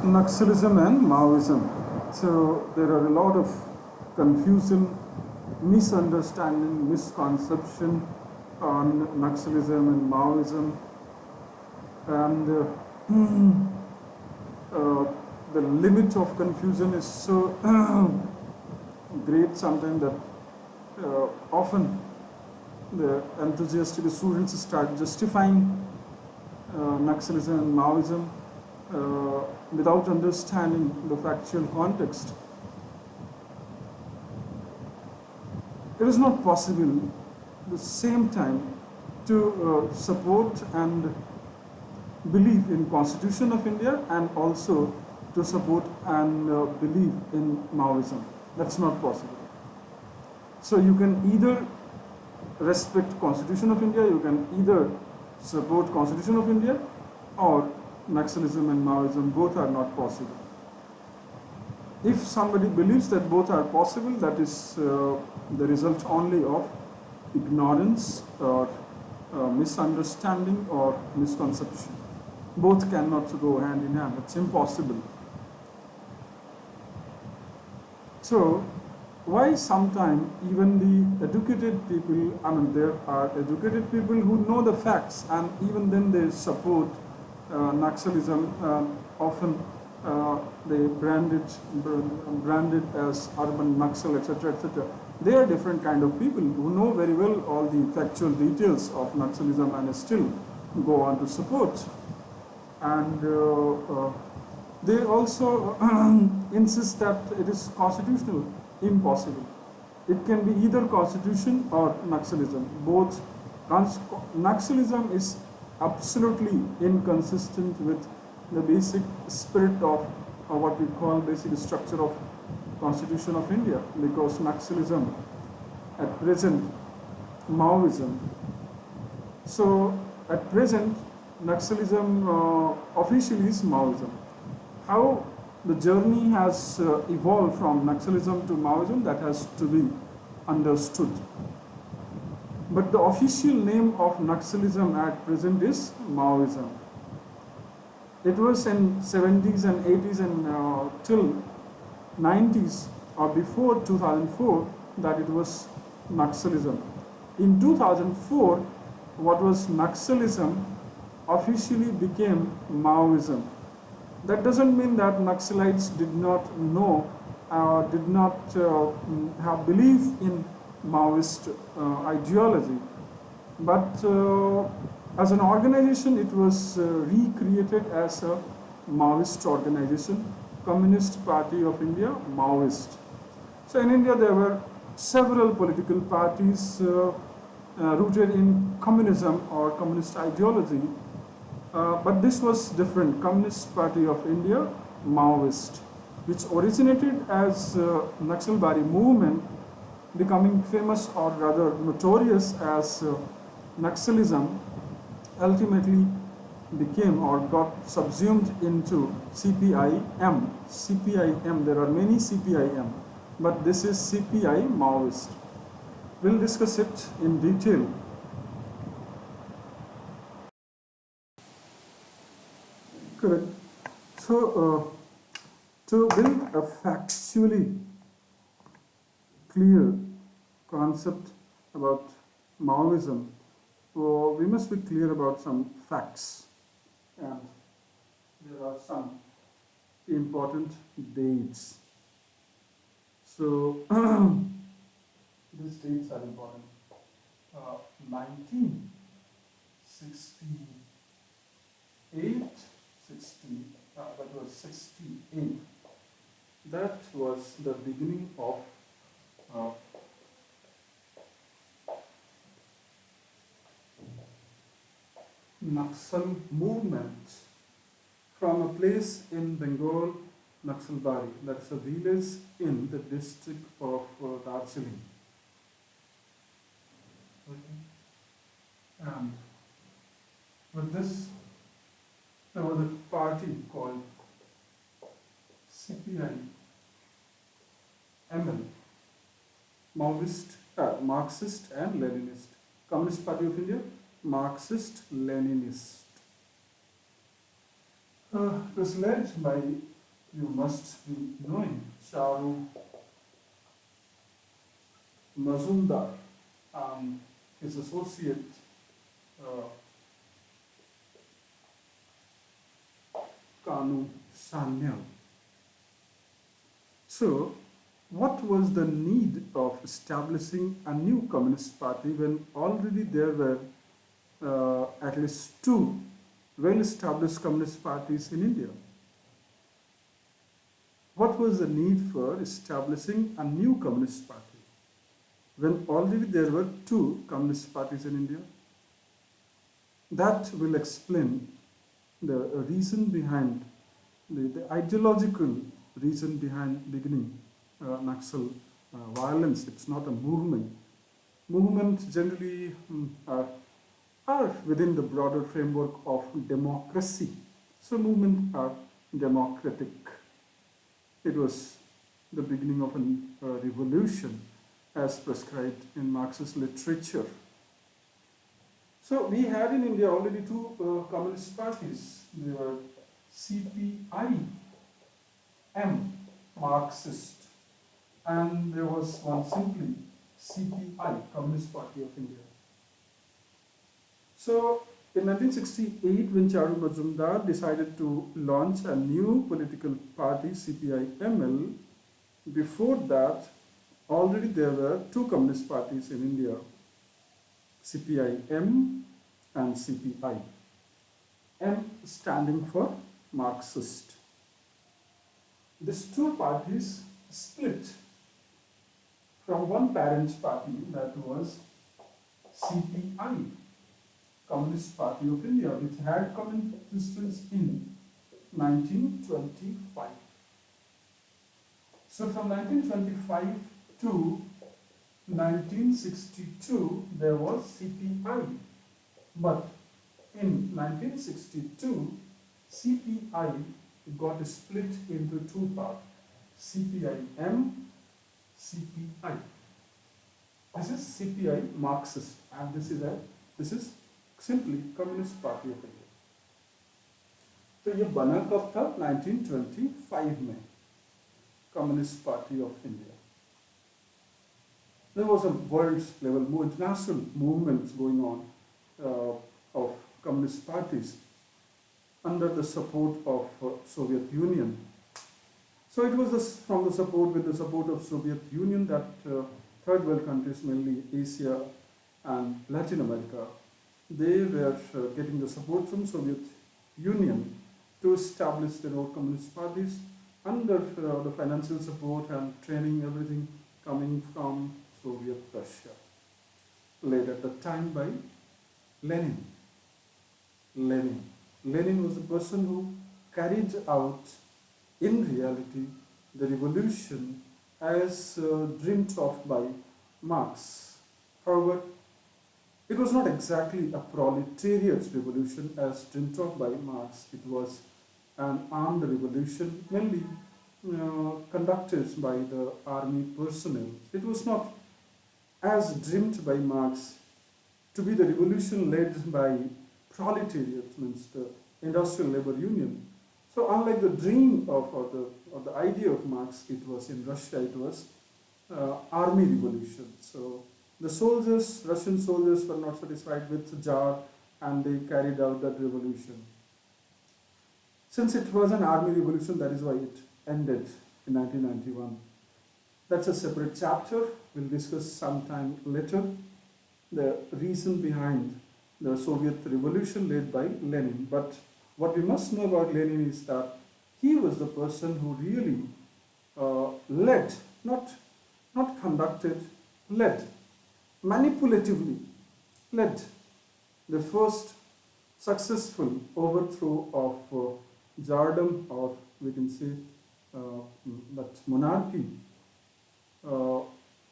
Naxalism and Maoism. So there are a lot of confusion, misunderstanding, misconception on Naxalism and Maoism, and the limit of confusion is so great sometimes that often the enthusiastic students start justifying Naxalism and Maoism without understanding the factual context. It is not possible at the same time to support and believe in Constitution of India and also to support and believe in Maoism. That's not possible. So you can either respect Constitution of India, you can either support Constitution of India, or Naxalism and Maoism, both are not possible. If somebody believes that both are possible, that is the result only of ignorance or misunderstanding or misconception. Both cannot go hand in hand. It's impossible. So why sometimes even the educated people, there are educated people who know the facts and even then they support Naxalism, often they branded as urban Naxal, etc., etc. They are different kind of people who know very well all the factual details of Naxalism and still go on to support. And they also insist that it is constitutional. Impossible. It can be either constitution or Naxalism. Both. Naxalism is absolutely inconsistent with the basic spirit of what we call basic structure of Constitution of India, because Naxalism at present, Maoism. So at present, Naxalism officially is Maoism. How the journey has evolved from Naxalism to Maoism, that has to be understood. But the official name of Naxalism at present is Maoism. It was in 70s and 80s and till 90s or before 2004 that it was Naxalism. In 2004, what was Naxalism officially became Maoism. That doesn't mean that Naxalites did not know, did not have belief in Maoist ideology, but as an organization it was recreated as a Maoist organization, Communist Party of India, Maoist. So in India there were several political parties rooted in communism or communist ideology, but this was different. Communist Party of India, Maoist, which originated as Naxalbari movement, becoming famous or rather notorious as Naxalism, ultimately became or got subsumed into CPIM. CPIM, there are many CPIM, but this is CPI Maoist. We'll discuss it in detail. Correct. So, to build a factually clear concept about Maoism, we must be clear about some facts, and there are some important dates. So these dates are important. 1968, that was 68. That was the beginning of Naxal movement from a place in Bengal, Naxalbari, that's a village in the district of Darjeeling. Okay. And with this, there was a party called CPI ML, Maoist, Marxist and Leninist. Communist Party of India, Marxist Leninist. It was led by you must be knowing Charu Mazumdar and his associate uh, Kanu Sanyal. So, what was the need of establishing a new communist party when already there were at least two well-established communist parties in India? What was the need for establishing a new communist party when already there were two communist parties in India? That will explain the reason behind, the ideological reason behind beginning Naxal violence. It's not a movement. Movements generally are within the broader framework of democracy. So movements are democratic. It was the beginning of a revolution as prescribed in Marxist literature. So we had in India already two communist parties. They were CPI, M, Marxist, and there was one simply CPI, Communist Party of India. So in 1968, when Charu Majumdar decided to launch a new political party, CPI-ML, before that, already there were two communist parties in India, CPI-M and CPI. M standing for Marxist. These two parties split from one parent party, that was CPI, Communist Party of India, which had come into existence in 1925. So from 1925 to 1962, there was CPI. But in 1962, CPI got split into two parts, CPI-M, CPI. This is CPI Marxist, and this is simply Communist Party of India. तो ये बना कब था? 1925 में, Communist Party of India. There was a world level, international movements going on of communist parties under the support of Soviet Union. So it was from the support of Soviet Union that third world countries, mainly Asia and Latin America, they were getting the support from Soviet Union to establish their own communist parties under the financial support and training, everything coming from Soviet Russia, led at the time by Lenin. Lenin was the person who carried out, in reality, the revolution as dreamt of by Marx. However, it was not exactly a proletariat revolution as dreamt of by Marx. It was an armed revolution, mainly conducted by the army personnel. It was not as dreamt by Marx to be the revolution led by proletariat, means the industrial labor union. So unlike the dream or the idea of Marx, it was in Russia, it was army revolution. So the soldiers, Russian soldiers, were not satisfied with the Tsar and they carried out that revolution. Since it was an army revolution, that is why it ended in 1991. That's a separate chapter. We'll discuss sometime later the reason behind the Soviet revolution led by Lenin. But what we must know about Lenin is that he was the person who really led, not conducted, led, manipulatively led the first successful overthrow of Tsardom, or we can say that monarchy,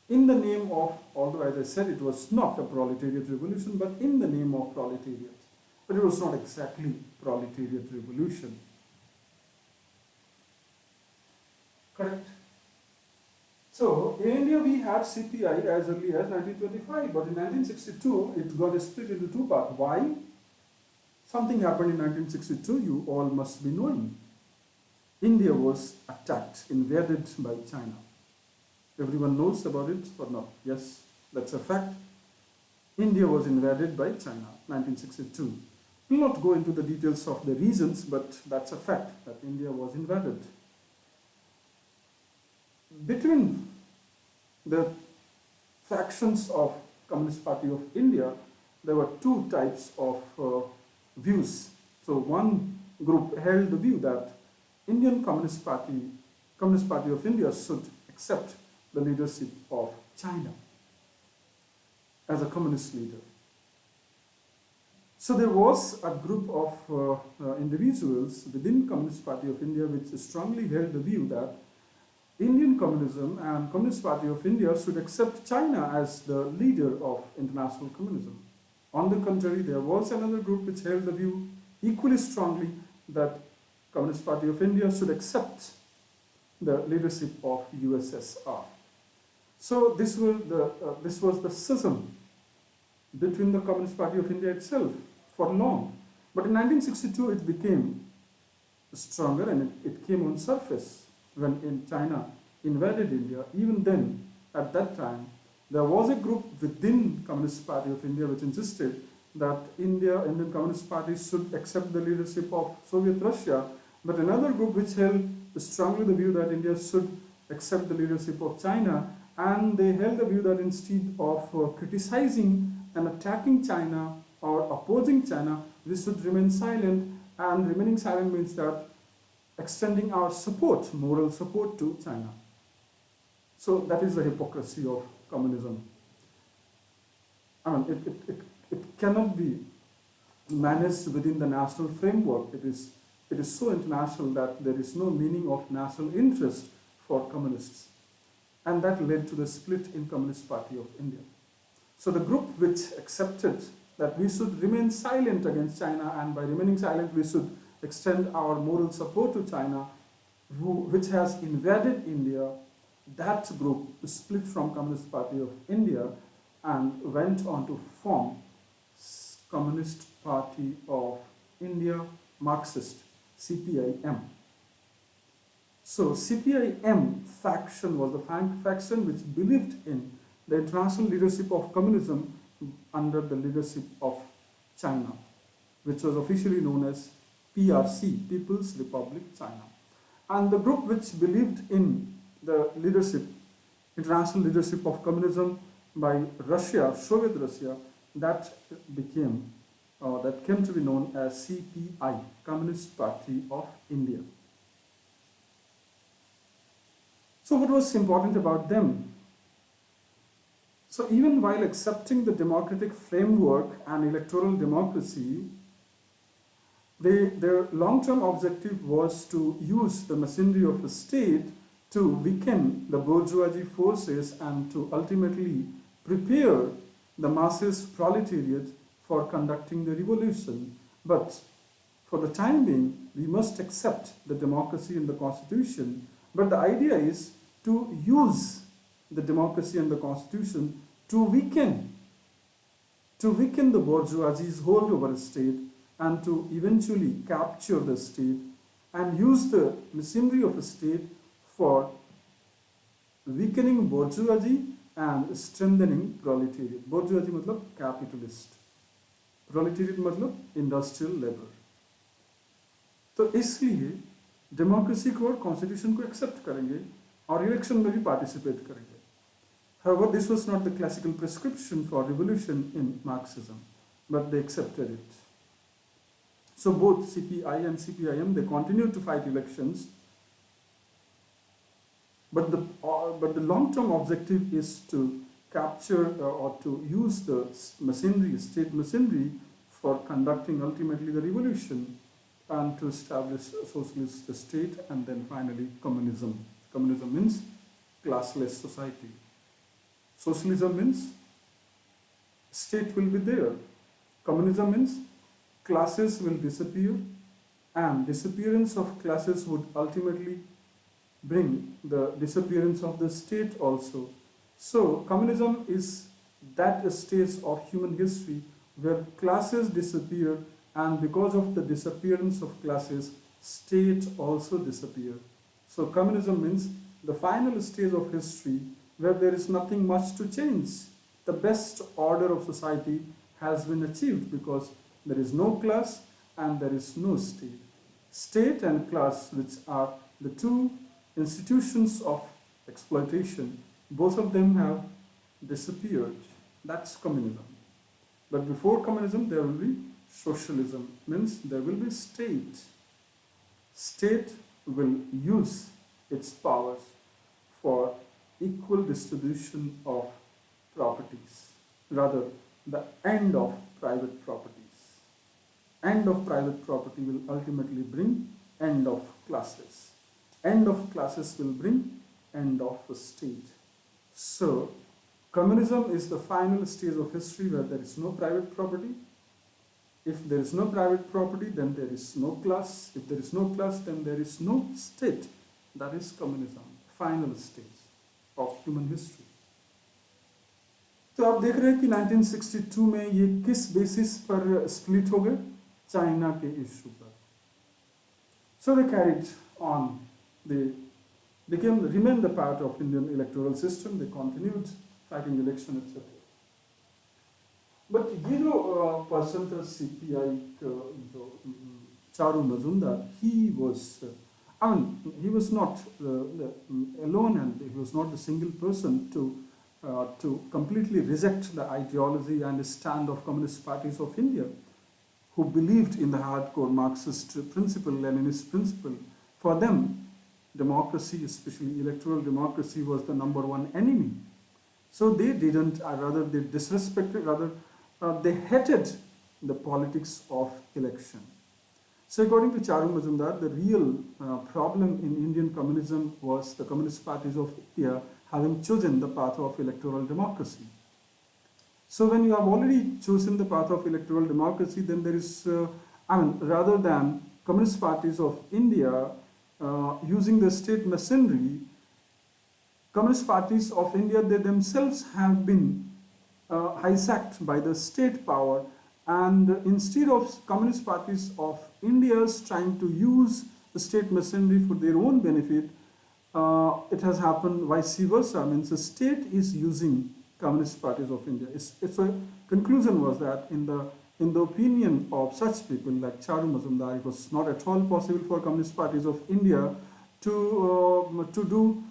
in the name of, although as I said it was not a proletariat revolution, but in the name of proletariat. But it was not exactly proletariat revolution. Correct? So in India we had CPI as early as 1925, but in 1962 it got split into two parts. Why? Something happened in 1962, you all must be knowing. India was attacked, invaded by China. Everyone knows about it or not? Yes, that's a fact. India was invaded by China, 1962. We'll not go into the details of the reasons, but that's a fact that India was invaded. Between the factions of Communist Party of India, there were two types of views. So one group held the view that Indian Communist Party of India should accept the leadership of China as a communist leader. So there was a group of individuals within Communist Party of India which strongly held the view that Indian communism and Communist Party of India should accept China as the leader of international communism. On the contrary, there was another group which held the view equally strongly that Communist Party of India should accept the leadership of USSR. So this was the schism between the Communist Party of India itself for long. But in 1962 it became stronger and it came on surface when China invaded India. Even then, at that time, there was a group within Communist Party of India which insisted that Indian Communist Party should accept the leadership of Soviet Russia, but another group which held strongly the view that India should accept the leadership of China, and they held the view that instead of criticizing and attacking China or opposing China, we should remain silent, and remaining silent means that extending our support, moral support to China. So that is the hypocrisy of communism. I mean, it cannot be managed within the national framework. It is so international that there is no meaning of national interest for communists. And that led to the split in Communist Party of India. So the group which accepted that we should remain silent against China, and by remaining silent we should extend our moral support to China, which has invaded India, that group split from Communist Party of India and went on to form Communist Party of India, Marxist, CPIM. So CPIM faction was the faction which believed in the international leadership of communism under the leadership of China, which was officially known as PRC, People's Republic China. And the group which believed in the leadership, international leadership of communism by Russia, Soviet Russia, that came to be known as CPI, Communist Party of India. So what was important about them? So even while accepting the democratic framework and electoral democracy, their long-term objective was to use the machinery of the state to weaken the bourgeoisie forces and to ultimately prepare the masses proletariat for conducting the revolution. But for the time being, we must accept the democracy and the constitution. But the idea is to use the democracy and the constitution to weaken the bourgeoisie's hold over the state and to eventually capture the state and use the machinery of the state for weakening bourgeoisie and strengthening proletariat. Bourgeoisie मतलब capitalist, proletariat मतलब industrial labor. तो इसलिए democracy को और constitution को accept करेंगे और election में भी पार्टिसिपेट करेंगे. However, this was not the classical prescription for revolution in Marxism, but they accepted it. So both CPI and CPIM, they continued to fight elections, but the long-term objective is to capture or to use the machinery, state machinery, for conducting ultimately the revolution and to establish a socialist state and then finally communism. Communism means classless society. Socialism means state will be there. Communism means classes will disappear, and disappearance of classes would ultimately bring the disappearance of the state also. So communism is that stage of human history where classes disappear, and because of the disappearance of classes, state also disappear. So communism means the final stage of history where there is nothing much to change. The best order of society has been achieved because there is no class and there is no state. State and class, which are the two institutions of exploitation, both of them have disappeared. That's communism. But before communism, there will be socialism, means there will be state. State will use its powers for equal distribution of properties, rather the end of private properties. End of private property will ultimately bring end of classes. End of classes will bring end of the state. So communism is the final stage of history where there is no private property. If there is no private property, then there is no class. If there is no class, then there is no state. That is communism, final stage of human history. तो आप देख रहे हैं कि 1962 में ये किस basis पर स्प्लिट हो गए, चाइना के इशू पर. So they carried on, they remained the part of Indian electoral system, they continued fighting election, etc. But ये जो पर्सन था CPI जो Charu Majumdar, he was not alone, and he was not the single person to completely reject the ideology and stand of Communist parties of India, who believed in the hardcore Marxist principle, Leninist principle. For them, democracy, especially electoral democracy, was the number one enemy. So they didn't, rather they disrespected, rather they hated the politics of election. So according to Charu Majumdar, the real problem in Indian communism was the Communist parties of India having chosen the path of electoral democracy. So when you have already chosen the path of electoral democracy, then there is, rather than Communist parties of India using the state machinery, Communist parties of India, they themselves have been hijacked by the state power, and instead of Communist parties of India trying to use the state machinery for their own benefit, it has happened vice versa. Means the state is using Communist parties of India. Its a conclusion was that in the opinion of such people like Charu Majumdar, it was not at all possible for Communist parties of India to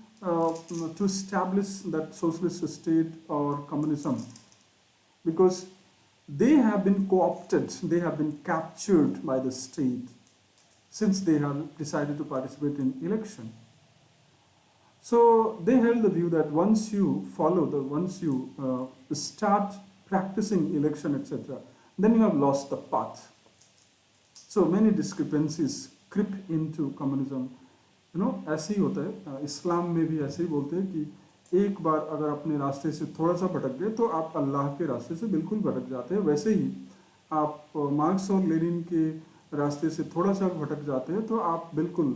establish that socialist state or communism, because they have been co-opted, they have been captured by the state since they have decided to participate in election. So they held the view that once you start practicing election, etc., then you have lost the path. So many discrepancies creep into communism. ऐसे ही होता है, इस्लाम में भी ऐसे ही बोलते हैं कि एक बार अगर अपने रास्ते से थोड़ा सा भटक गए तो आप अल्लाह के रास्ते से बिल्कुल भटक जाते हैं. वैसे ही आप मार्क्स और लेनिन के रास्ते से थोड़ा सा भटक जाते हैं तो आप बिल्कुल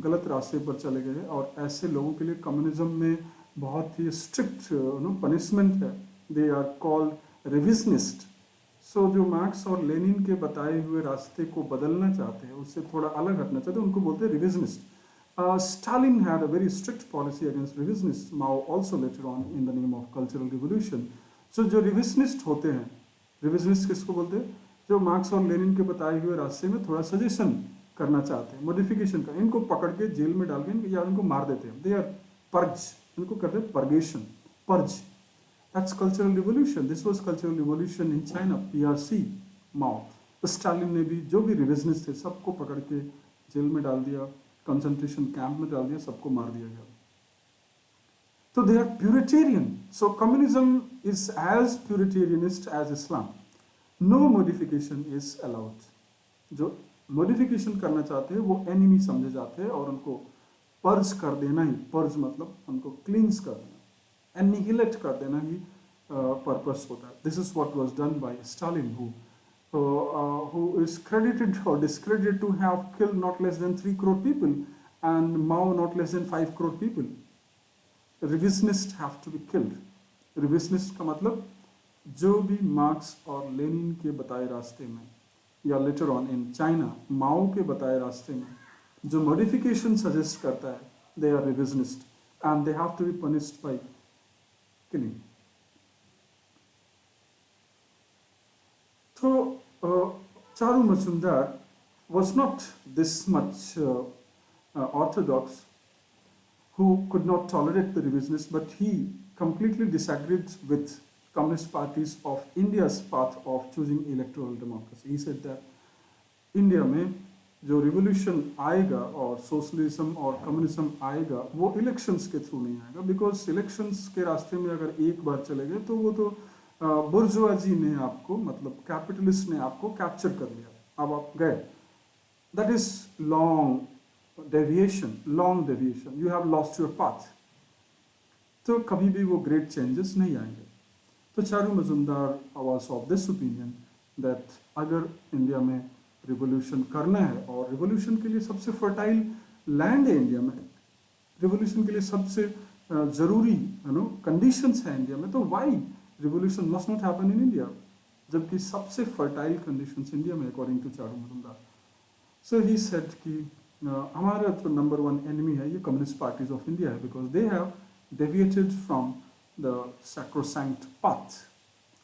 गलत रास्ते पर चले गए. और ऐसे लोगों के लिए कम्युनिज्म में बहुत ही स्ट्रिक्ट पनिशमेंट है. They are called revisionist. So जो मार्क्स और लेनिन के बताए हुए रास्ते को बदलना चाहते हैं, उससे थोड़ा अलग हटना चाहते हैं, उनको बोलते हैं revisionist. Stalin had a very strict policy against revisionists. Mao also later on in the name of cultural revolution. So जो रिविजनिस्ट होते हैं, रिविजनिस्ट किसको बोलते हैं? जो मार्क्स और लेनिन के बताए हुए रास्ते में थोड़ा सजेशन करना चाहते हैं, मॉडिफिकेशन का, इनको पकड़ के जेल में डाल के या इनको मार देते हैं. दे आर पर्ज, इनको करते हैं पर्गेशन, purge. That's cultural revolution. This was cultural revolution in China, PRC, Mao. तो स्टालिन ने भी जो भी रिविजनिस्ट थे सबको पकड़ के जेल में डाल दिया, कंसंट्रेशन कैंप में डाल दिया, सबको मार दिया गया. तो they are puritarian. So communism is as puritarianist as Islam. No modification is allowed. जो मॉडिफिकेशन करना चाहते हैं वो एनिमी समझे जाते हैं और उनको पर्ज कर देना ही, पर्ज मतलब उनको क्लींस कर देना, एनिहिलेट कर देना ही पर्पस होता है. This is what was done by Stalin, who is credited or discredited to have killed not less than 3 crore people, and Mao not less than 5 crore people. Revisionists have to be killed. Revisionist का मतलब जो भी marks और Lenin के बताए रास्ते में या later on in China, Mao के बताए रास्ते में जो मॉडिफिकेशन सजेस्ट करता है, they are revisionist and they have to be punished by killing. So, Charu Majumdar was not this much orthodox, who could not tolerate the revisionists, but he completely disagreed with Communist parties of India's path of choosing electoral democracy. He said that India में जो revolution आएगा और socialism और communism आएगा वो elections के through नहीं आएगा, बिकॉज इलेक्शंस के रास्ते में अगर एक बार चले गए तो वो तो बुर्जुआजी ने आपको, मतलब कैपिटलिस्ट ने आपको कैप्चर कर लिया, अब आप गए. That is long deviation, you have lost your path. तो कभी भी वो ग्रेट चेंजेस नहीं आएंगे. तो Charu Majumdar was of this opinion that अगर इंडिया में रिवोल्यूशन करना है, और रिवोल्यूशन के लिए सबसे फर्टाइल लैंड है इंडिया में, रिवोल्यूशन के लिए सबसे जरूरी कंडीशंस है इंडिया में, तो why revolution must not happen in India, जबकि सबसे फर्टाइल कंडीशंस इंडिया में according to Charu Majumdar. So he said कि हमारा जो नंबर वन एनिमी है ये कम्युनिस्ट पार्टीज ऑफ इंडिया है, because they have deviated from the sacrosanct path,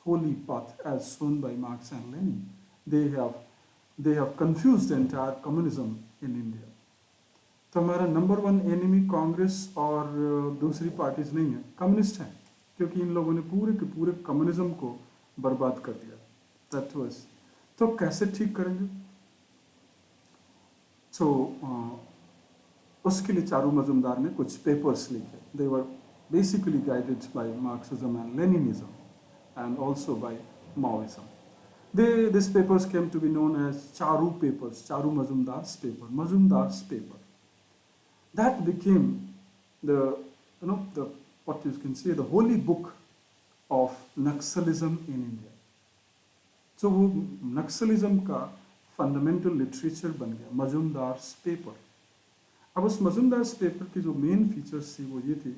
holy path as shown by Marx and Lenin. They have confused the entire communism in India. तो हमारा number one enemy Congress और दूसरी parties नहीं है, communist हैं, क्योंकि इन लोगों ने पूरे के पूरे कम्युनिज्म को बर्बाद कर दिया. That was. तो कैसे ठीक करेंगे? तो उसके लिए चारू मजुमदार ने कुछ पेपर्स लिखे. दे वर basically guided by Marxism and Leninism and also by Maoism. These papers came to be known as Charu papers, Charu Majumdar's paper. That became the what you can say, the holy book of Naxalism in India. So वो नक्सलिज्म का fundamental literature बन गया मजुमदार्स paper. अब उस मजुमदार्स paper की जो main features थी वो ये थी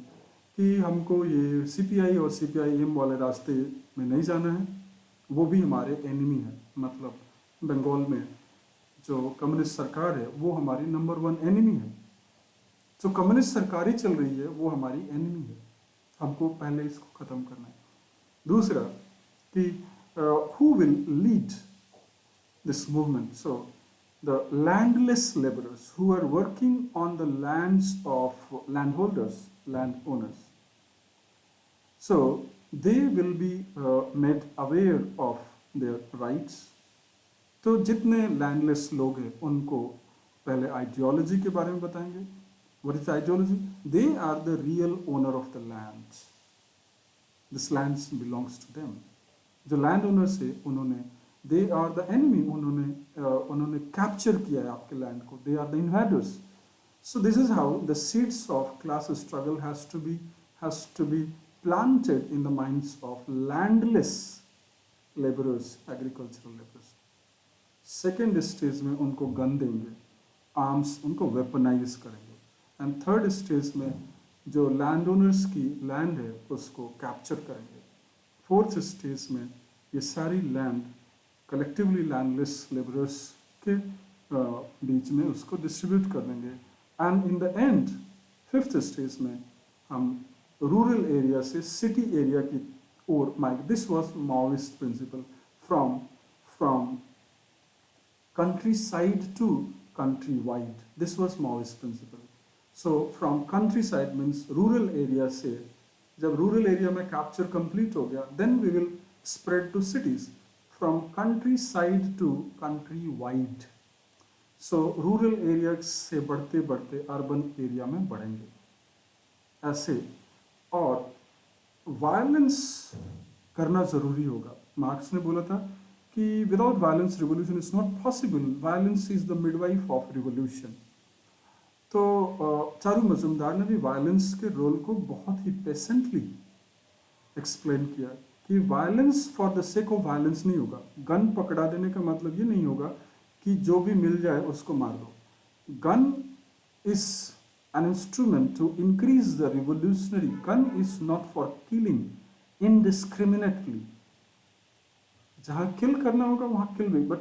कि हमको ये सीपीआई और सीपीआईएम वाले रास्ते में नहीं जाना है, वो भी हमारे एनिमी है. मतलब बंगाल में जो कम्युनिस्ट सरकार है वो हमारी नंबर वन एनिमी है. जो कम्युनिस्ट सरकार ही चल रही है वो हमारी एनिमी है, हमको पहले इसको ख़त्म करना है. दूसरा कि who will lead this movement? So the landless labourers who are working on the lands of land holders, land owners. So they will be made aware of their rights. तो जितने लैंडलेस लोग हैं उनको पहले आइडियोलॉजी के बारे में बताएंगे. What is ideology? They are the real owner of the lands. This lands belongs to them. जो लैंड ओनर्स है उन्होंने, they are the enemy, उन्होंने कैप्चर किया है आपके लैंड को. They are the invaders. So this is how the seeds of class struggle has to be planted in the minds of landless laborers, agricultural laborers. Second stage में उनको gun देंगे, arms उनको weaponise करेंगे. And third stage में जो land owners की land है उसको कैप्चर करेंगे. फोर्थ स्टेज में ये सारी लैंड कलेक्टिवली लैंडलेस लेबरर्स के बीच में उसको डिस्ट्रीब्यूट कर देंगे. And in the end fifth stage में हम रूरल एरिया से सिटी एरिया की ओर माइक. This was Maoist principle from countryside to countrywide. This was Maoist principle. So from countryside means rural area से, जब rural area में capture complete हो गया then we will spread to cities. From countryside to countrywide. So rural area से बढ़ते बढ़ते urban area में बढ़ेंगे ऐसे. और वायलेंस करना ज़रूरी होगा. मार्क्स ने बोला था कि without violence revolution is not possible. Violence is the midwife of revolution. तो चारू मजुमदार ने भी वायलेंस के रोल को बहुत ही पेशेंटली एक्सप्लेन किया कि violence for the sake of violence नहीं होगा. गन पकड़ा देने का मतलब ये नहीं होगा कि जो भी मिल जाए उसको मार दो. Gun is an instrument to increase the revolutionary. Gun is not for killing indiscriminately. जहाँ किल करना होगा वहाँ किल भी, but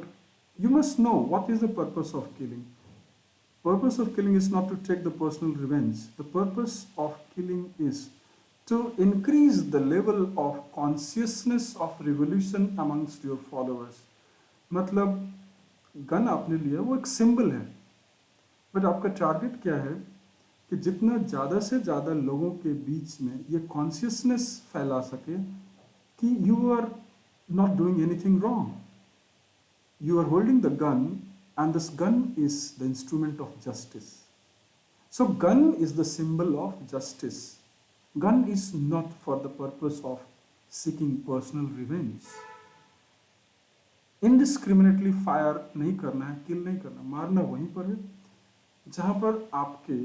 You must know what is the purpose of killing. Purpose of killing is not to take the personal revenge. The purpose of killing is to increase the level of consciousness of revolution amongst your followers. मतलब gun आपने लिया वो एक symbol है, but आपका target क्या है कि जितना ज़्यादा से ज़्यादा लोगों के बीच में ये कॉन्शियसनेस फैला सके कि you are not doing anything wrong. You are holding the gun, and this gun is the instrument of justice. So gun is the symbol of justice. Gun is not for the purpose of seeking personal revenge. Indiscriminately fire नहीं करना है, kill नहीं करना, मारना वहीं पर है जहाँ पर आपके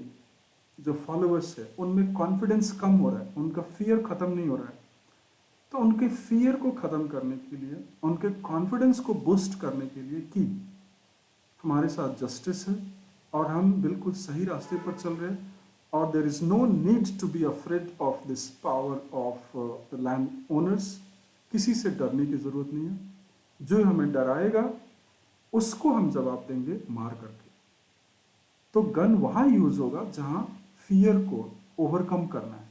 जो फॉलोअर्स है उनमें कॉन्फिडेंस कम हो रहा है, उनका फियर खत्म नहीं हो रहा है. तो उनके फियर को ख़त्म करने के लिए, उनके कॉन्फिडेंस को बूस्ट करने के लिए कि हमारे साथ जस्टिस है और हम बिल्कुल सही रास्ते पर चल रहे हैं और there is no need to be afraid of this power of the land owners. किसी से डरने की ज़रूरत नहीं है. जो हमें डराएगा उसको हम जवाब देंगे मार करके. तो गन वहाँ यूज़ होगा जहाँ फियर को ओवरकम करना है,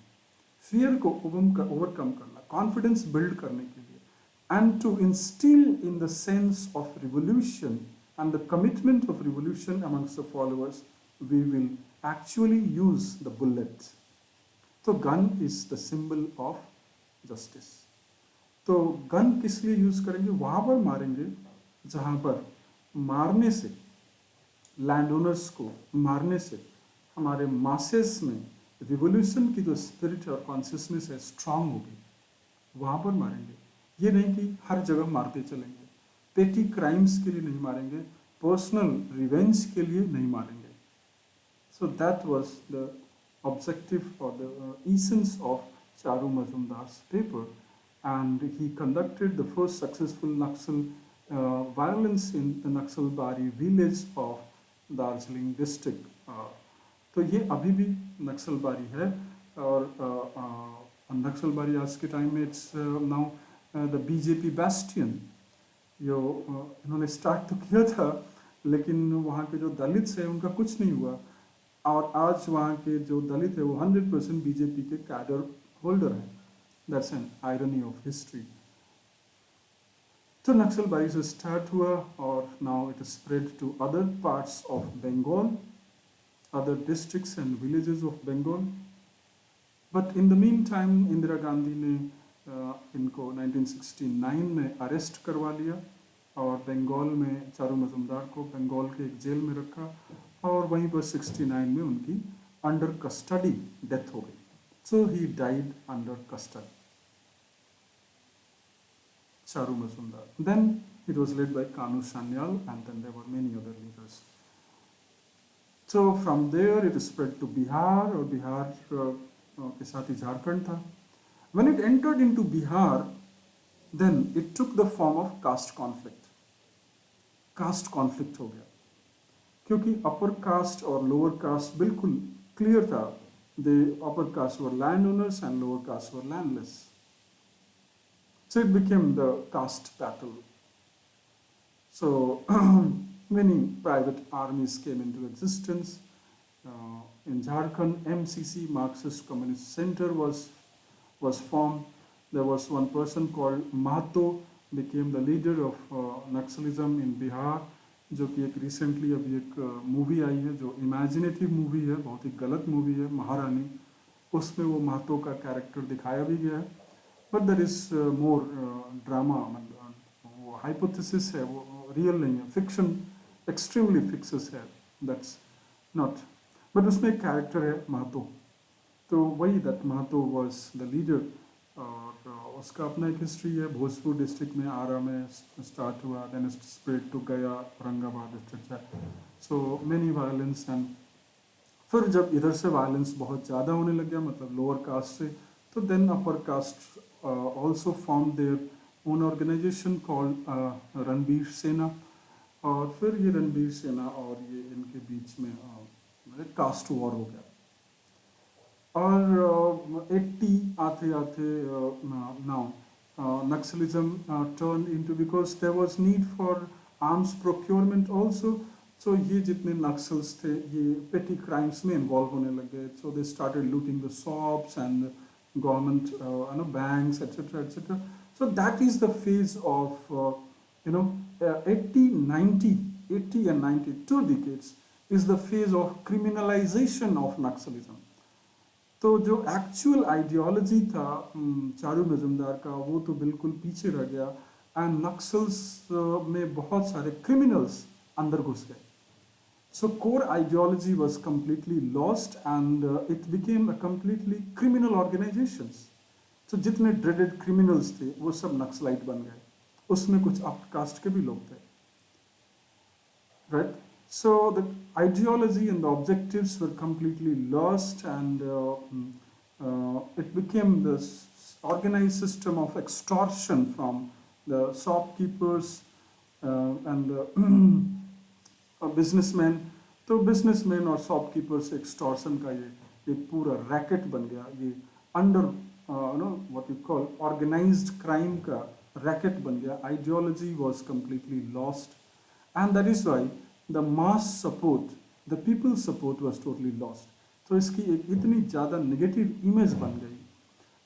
फियर को ओवरकम करना, कॉन्फिडेंस बिल्ड करने के लिए, and to instill in the sense of revolution and the commitment of revolution amongst the followers, we will actually use the bullet. तो gun is the symbol of justice. तो gun किस लिए use करेंगे? वहां पर मारेंगे जहां पर मारने से, लैंड ओनर्स को मारने से हमारे मासेस में रिवोल्यूशन की जो स्पिरिट और कॉन्शियसनेस है स्ट्रांग होगी. वहाँ पर मारेंगे. ये नहीं कि हर जगह मारते चलेंगे. पेटी क्राइम्स के लिए नहीं मारेंगे, पर्सनल रिवेंज के लिए नहीं मारेंगे. So that was the objective और the essence of Charu Majumdar's paper, and he conducted the first successful Naxal violence in the Naxalbari village of Darjeeling district. तो ये अभी भी नक्सलबारी है और नक्सलबारी आज के टाइम में it's now the BJP Bastian. जो इन्होंने स्टार्ट तो किया था लेकिन वहाँ के जो दलित हैं उनका कुछ नहीं हुआ और आज वहाँ के जो दलित है वो 100% बीजेपी के कैडर होल्डर हैं. That's an irony of history. तो नक्सलबारी से स्टार्ट हुआ और now it is spread to other parts of Bengal, other districts and villages of Bengal. But in the meantime, Indira Gandhi ने इनको 1969 में अरेस्ट करवा लिया और बंगाल में चारू मजुमदार को बंगाल के एक जेल में रखा और वहीं पर 69 में उनकी अंडर कस्टडी डेथ हो गई. So he died under custody, Charu Majumdar. Then it was led by Kanu Sanyal and then there were many other leaders. So from there it spread to Bihar और बिहार के साथ ही झारखंड था. When it entered into Bihar, then it took the form of caste conflict. Caste conflict हो गया क्योंकि upper caste और lower caste बिल्कुल clear था. The upper caste were landowners and lower caste were landless. So it became the caste battle. So many private armies came into existence. In Jharkhand, MCC, Marxist Communist Center, was formed. There was one person called Mahato became the leader of Naxalism in Bihar, जो कि एक recently अभी एक movie आई है जो imaginative movie है, बहुत ही गलत मूवी है, महारानी. उसमें वो महतो का कैरेक्टर दिखाया भी गया है, but there is more drama. वो हाइपोथेसिस है, वो रियल नहीं है, फिक्शन, एक्सट्रीमली फिक्सेस है, दैट्स नॉट. बट उसमें एक कैरेक्टर है महतो. तो वही that Mahato was the leader और उसका अपना एक हिस्ट्री है. भोजपुर डिस्ट्रिक्ट में, आरा में स्टार्ट हुआ, देन इट स्प्रेड टू गया, औरंगाबाद डिस्ट्रिक्ट है. So many violence. एंड फिर जब इधर से वायलेंस बहुत ज़्यादा होने लग गया, मतलब लोअर कास्ट से, तो then upper caste also form their own organisation called Ranbir Sena. और फिर ये रणबीर सेना और ये इनके बीच में कास्ट वॉर हो गया. और 80 आते आते now Naxalism turned into, because there was need for arms procurement also. So ये जितने नक्सल्स थे ये पेटी क्राइम्स में इन्वॉल्व होने लगे. So they started looting the shops and government banks, etc., etc. So that is the phase of 80 90 80 and 90, 2 decades is the phase of criminalization of Naxalism. तो जो एक्चुअल आइडियोलॉजी था चारू मजुमदार का वो तो बिल्कुल पीछे रह गया. एंड नक्सल्स में बहुत सारे क्रिमिनल्स अंदर घुस गए. So core ideology was completely lost and it became a completely criminal organizations. So जितने dreaded criminals थे वो सब नक्सलाइट बन गए. उसमें कुछ अप कास्ट के भी लोग थे. Right? So the ideology and the objectives were completely lost and it became this organized system of extortion from the shopkeepers and businessman. तो बिजनेसमैन और शॉपकीपर्स एक्सटॉर्शन का ये एक पूरा रैकेट बन गया. ये under what you call organised crime का रैकेट बन गया. Ideology was completely lost and that is why the mass support, the people support was totally lost. तो इसकी एक इतनी ज़्यादा नेगेटिव इमेज बन गई.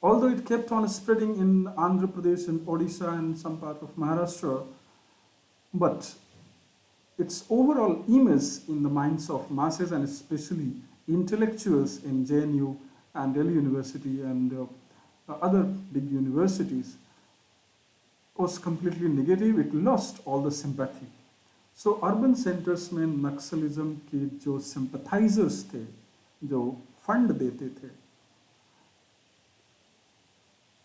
Although it kept on spreading in Andhra Pradesh and Odisha and some part of Maharashtra, but its overall image in the minds of masses and especially intellectuals in JNU and Delhi University and other big universities was completely negative. It lost all the sympathy. So urban centers में नक्सलिज्म के जो sympathizers थे, जो fund देते थे,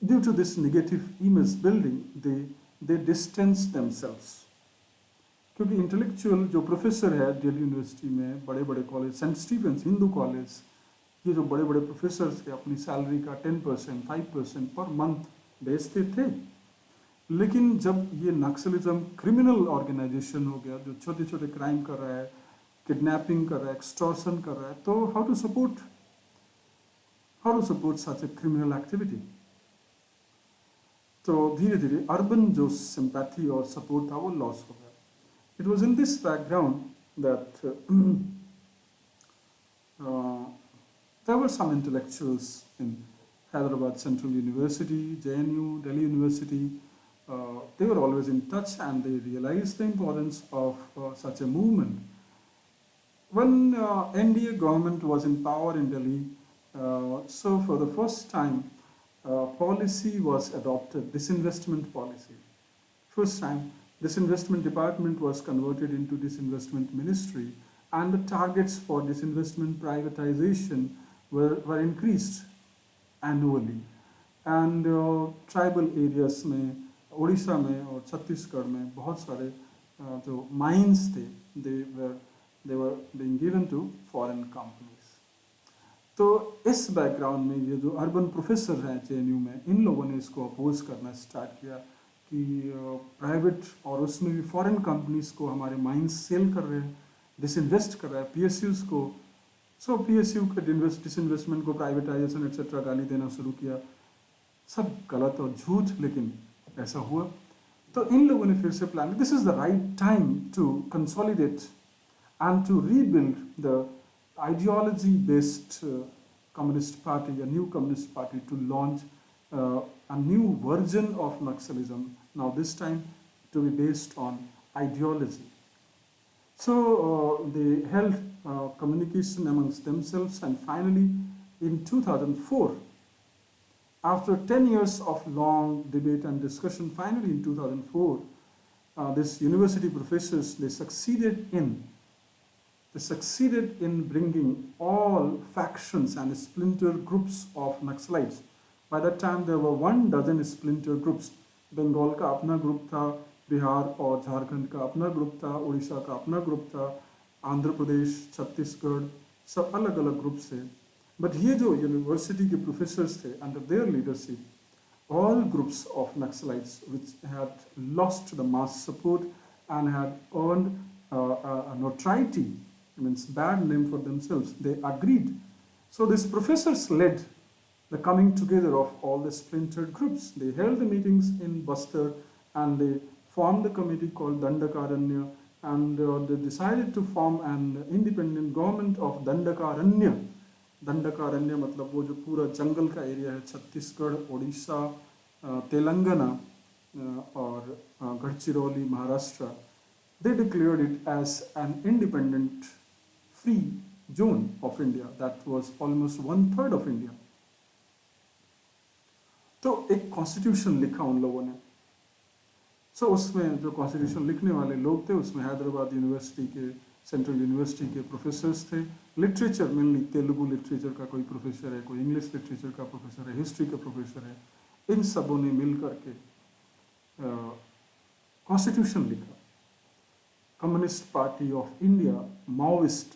due to this negative image building, they distanced themselves. क्योंकि intellectual जो professor है दिल्ली यूनिवर्सिटी में, बड़े बड़े college, Saint Stephen's, Hindu College, ये जो बड़े बड़े प्रोफेसर्स थे अपनी सैलरी का 10%, 5% पर मंथ बेचते थे. लेकिन जब ये नक्सलिज्म क्रिमिनल ऑर्गेनाइजेशन हो गया, जो छोटे छोटे क्राइम कर रहा है, किडनैपिंग कर रहा है, एक्सटॉर्शन कर रहा है, तो how to support such a criminal activity. तो धीरे धीरे अर्बन जो सिंपैथी और सपोर्ट था वो लॉस हो गया. It was in this background that there were some intellectuals in Hyderabad Central University, JNU, Delhi University. They were always in touch and they realized the importance of such a movement. When NDA government was in power in Delhi, so for the first time policy was adopted, disinvestment policy. First time, disinvestment department was converted into disinvestment ministry and the targets for disinvestment privatization were increased annually. And tribal areas में, उड़ीसा में और छत्तीसगढ़ में बहुत सारे जो mines थे, they were being given to foreign companies. तो इस बैकग्राउंड में ये जो अर्बन प्रोफेसर हैं JNU में, इन लोगों ने इसको अपोज करना स्टार्ट किया कि प्राइवेट और उसमें भी फॉरेन कंपनीज को हमारे माइंस सेल कर रहे हैं, डिसइन्वेस्ट कर रहा है PSUs को. सो PSU के डिसइन्वेस्टमेंट को प्राइवेटाइजेशन एक्सेट्रा गाली देना शुरू किया. सब गलत और झूठ, लेकिन ऐसा हुआ. तो इन लोगों ने फिर से plan, this is the right time to consolidate and to rebuild the ideology based communist party, a new communist party, to launch a new version of Naxalism, now this time to be based on ideology. So they held communication amongst themselves, and finally in 2004, after 10 years of long debate and discussion, finally in 2004, this university professors, they succeeded in bringing all factions and splinter groups of Naxalites. By that time there were 12 splinter groups. Bengal का अपना group था, बिहार और झारखंड का अपना group था, उड़ीसा का अपना group था, आंध्र प्रदेश, छत्तीसगढ़, सब अलग अलग ग्रुप्स थे. बट ये जो यूनिवर्सिटी के प्रोफेसर्स थे, under their leadership, all groups of Naxalites which had lost the mass support and had earned a notoriety, means bad name for themselves, they agreed. So these professors led the coming together of all the splintered groups. They held the meetings in Bastar and they formed a committee called Dandakaranya, and they decided to form an independent government of Dandakaranya. Dandakaranya मतलब वो जो पूरा जंगल का area है, छत्तीसगढ़, उड़ीसा, तेलंगाना और Gadchiroli, Maharashtra. They declared it as an independent free zone of India. That was almost 1/3 of India. तो एक constitution लिखा उन लोगों ने. सो उसमें जो कॉन्स्टिट्यूशन लिखने वाले लोग थे उसमें हैदराबाद यूनिवर्सिटी के, सेंट्रल यूनिवर्सिटी के प्रोफेसर्स थे. लिटरेचर मेनली तेलुगु लिटरेचर का कोई प्रोफेसर है, कोई इंग्लिश लिटरेचर का प्रोफेसर है, हिस्ट्री का प्रोफेसर है. इन सबों ने मिल करके कॉन्स्टिट्यूशन लिखा. Communist party of India, Maoist,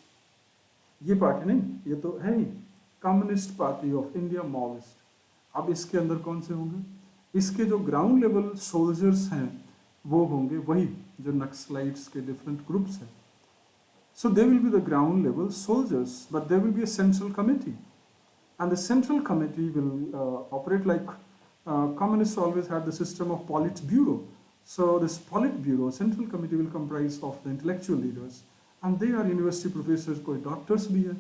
ये पार्टी नहीं, ये तो है ही communist party of India Maoist. अब इसके अंदर कौन से होंगे? इसके जो ग्राउंड लेवल सोल्जर्स हैं वो होंगे वही जो नक्सलाइट्स के डिफरेंट ग्रुप्स हैं. So they will be the ground level soldiers, but there will be a central committee, and the central committee will operate like communists always had the system of Politburo. So this Politburo, central committee, will comprise of the intellectual leaders, and they are university professors, कोई doctors भी हैं,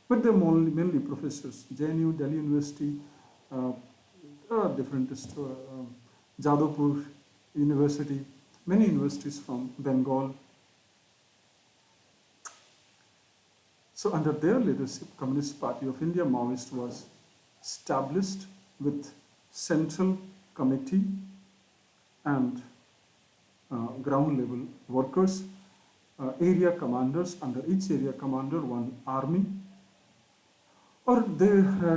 but they're mainly professors. JNU, Delhi University, different Jadavpur University, many universities from Bengal. So under their leadership, Communist Party of India Maoist was established with central committee and ground level workers, area commanders, under each area commander one army. और they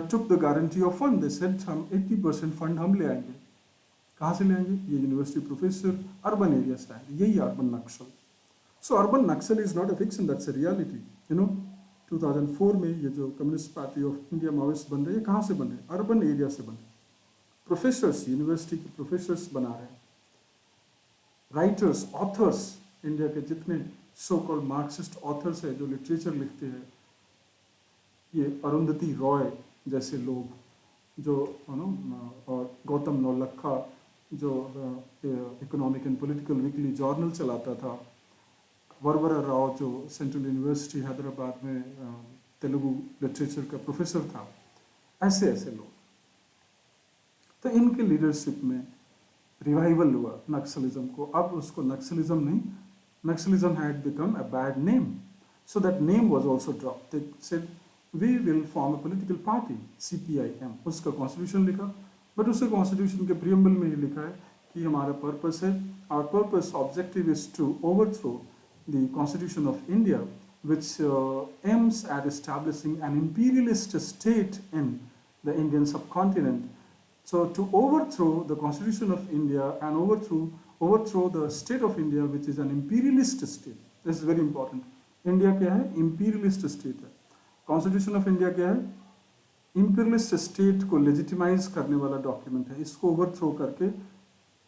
took the guarantee of fund. They said हम 80% fund हम ले आएंगे. कहाँ से ले आएंगे? ये यूनिवर्सिटी प्रोफेसर अर्बन एरिया से आएंगे. यही urban Naxal. So urban Naxal is not a fiction, that's a reality. 2004 में ये जो communist party of India Maoist बन रहे हैं, कहाँ से बन रहे हैं? अर्बन एरिया से बन रहे हैं. प्रोफेसर्स, यूनिवर्सिटी के प्रोफेसर्स बना रहे हैं. राइटर्स, ऑथर्स, इंडिया के जितने सो कॉल्ड मार्क्सिस्ट ऑथर्स है जो लिटरेचर लिखते हैं, ये अरुंधति रॉय जैसे लोग जो और गौतम नौलखा जो economic and political weekly journal चलाता था, वरवरा राव जो सेंट्रल यूनिवर्सिटी हैदराबाद में तेलुगु लिटरेचर का प्रोफेसर था, ऐसे ऐसे लोग. तो इनके लीडरशिप में रिवाइवल हुआ नक्सलिज्म को. अब उसको नक्सलिज्म नहीं, Naxalism had become a bad name, so that name was also dropped. They said we will form a political party, CPIM. उसका कॉन्स्टिट्यूशन लिखा, बट उसके कॉन्स्टिट्यूशन के प्रियम्बल में ये लिखा है कि हमारा पर्पस है, our purpose objective is to overthrow the Constitution of India, which aims at establishing an imperialist state in the Indian subcontinent. So to overthrow the Constitution of India and overthrow the state of India, which is an imperialist state. This is very important. India क्या है? Imperialist state है. Constitution of India क्या है? Imperialist state को legitimize करने वाला document है. इसको overthrow करके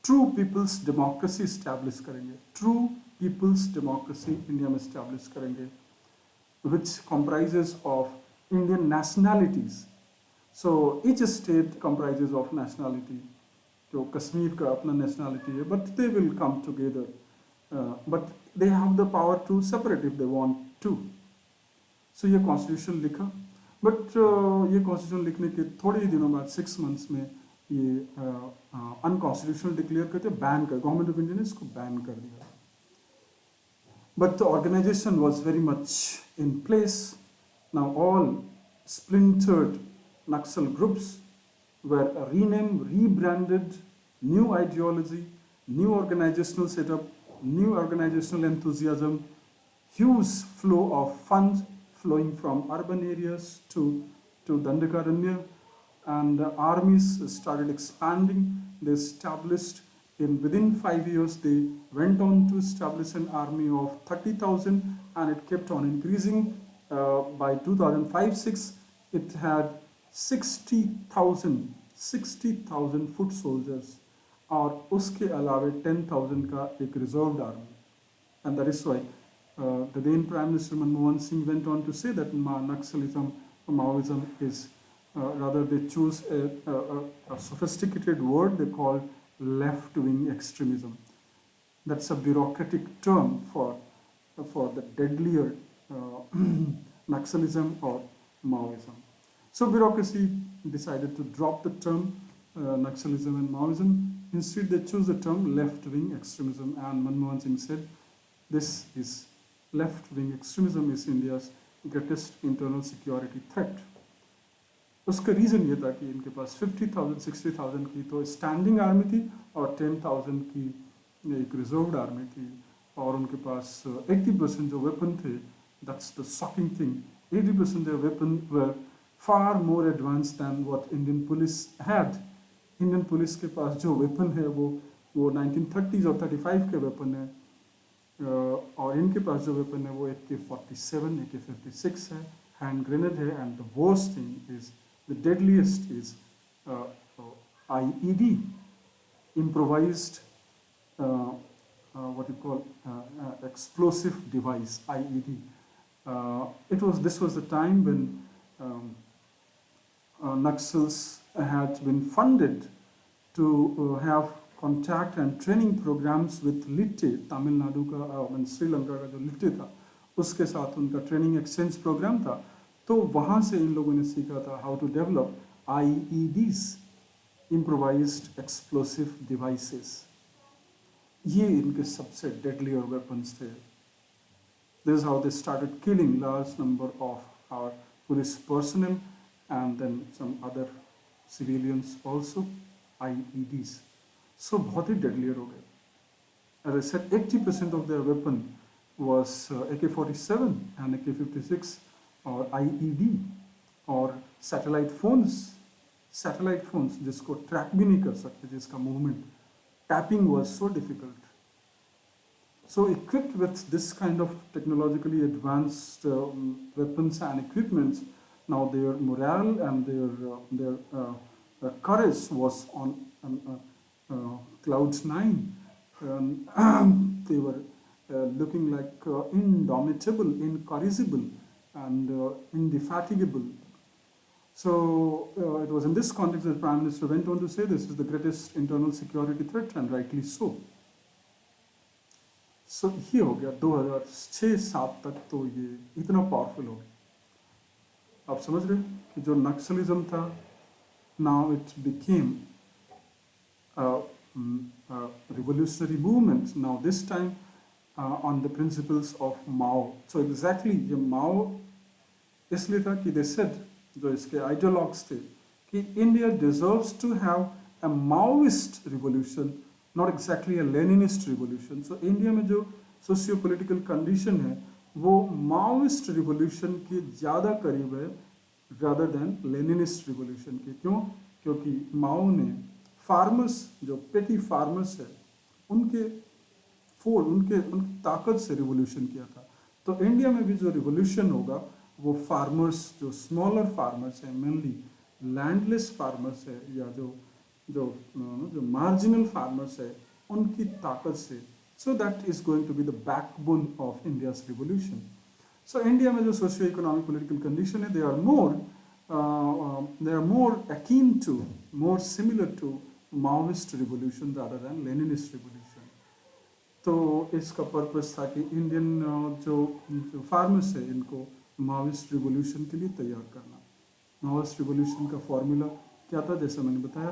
true people's democracy establish करेंगे. True people's democracy इंडिया में establish करेंगे, which comprises of Indian nationalities. So each state comprises of nationality. जो कश्मीर का अपना nationality है, but they will come together. But they have the power to separate if they want to. So ये constitution लिखा, but ये constitution लिखने के थोड़े ही दिनों बाद 6 months में ये unconstitutional declare करते, ban कर, गवर्नमेंट ऑफ इंडिया ने इसको बैन कर दिया. But the organization was very much in place. Now all splintered Naxal groups were renamed, rebranded, new ideology, new organizational setup, new organizational enthusiasm, huge flow of funds flowing from urban areas to Dandakaranya, and armies started expanding. They established within 5 years, they went on to establish an army of 30,000, and it kept on increasing. By 2005-06, it had 60,000 foot soldiers, और उसके अलावे 10,000 का एक reserved army. And that is why the then Prime Minister Manmohan Singh went on to say that Naxalism, Maoism is, rather they choose a sophisticated word they call left-wing extremism. That's a bureaucratic term for the deadlier Naxalism or Maoism. So bureaucracy decided to drop the term Naxalism and Maoism. Instead, they chose the term left-wing extremism, and Manmohan Singh said, "This is left-wing extremism is India's greatest internal security threat." उसका reason ये था कि इनके पास 50,000 60,000 की तो standing army थी और 10,000 की एक रिजर्व्ड आर्मी थी, और उनके पास 80% जो वेपन थे, that's the shocking thing, 80% their weapon were far more advanced than what Indian police had. Indian police के पास जो वेपन है वो 1930s और 35 के वेपन है, और इनके पास जो वेपन है वो AK-47 AK-56 है, हैंड ग्रेनेड है, and the worst thing is the deadliest is IED, improvised what you call explosive device, IED. This was the time when Naxals had been funded to have contact and training programs with LITTE, Tamil Nadu का श्रीलंका का जो LITTE था उसके साथ उनका training exchange programme था, तो वहाँ से इन लोगों ने सीखा था how to develop IEDs, improvised explosive devices. ये इनके सबसे deadly weapons थे. This is how they started killing large number of our police personnel and then some other civilians also. IEDs. So बहुत ही deadlier हो गए. As I said, 80% of their weapon was AK-47 and AK-56 or IED और satellite phones जिसको track भी नहीं कर सकते, जिसका movement tapping was so difficult. So equipped with this kind of technologically advanced weapons and equipments, now their morale and their courage was on clouds 9. They were looking like indomitable, incorrigible, and indefatigable. So it was in this context that the Prime Minister went on to say this is the greatest internal security threat, and rightly so. So ये हो गया 2006-07 तक, तो ये इतना powerful हो गया. आप समझ रहे कि जो नक्सलिज्म था, now it became a revolutionary movement, now this time on the principles of Mao. So exactly ये Mao इसलिए था कि they said, जो इसके ideologues थे, कि India deserves to have a Maoist revolution, not exactly a Leninist revolution. So India में जो socio-political condition है वो Maoist revolution के ज़्यादा करीब है rather than Leninist revolution के. क्यों? क्योंकि माओ ने फार्मर्स, जो पेटी फार्मर्स है, उनकी ताकत से रिवोल्यूशन किया था. तो इंडिया में भी जो रिवोल्यूशन होगा वो फार्मर्स, जो स्मॉलर फार्मर्स हैं, मेनली लैंडलेस फार्मर्स है, या जो मार्जिनल फार्मर्स है, उनकी ताकत से. So that is going to be the backbone of India's revolution. So India में जो सोशियो इकोनॉमिक पॉलिटिकल कंडीशन है, they are more akin to, more similar to Maoist revolution rather than Leninist revolution. तो इसका purpose था कि Indian जो farmers है इनको माओइस्ट रिवोल्यूशन के लिए तैयार करना. माओइस्ट रिवोल्यूशन का फॉर्मूला क्या था? जैसे मैंने बताया,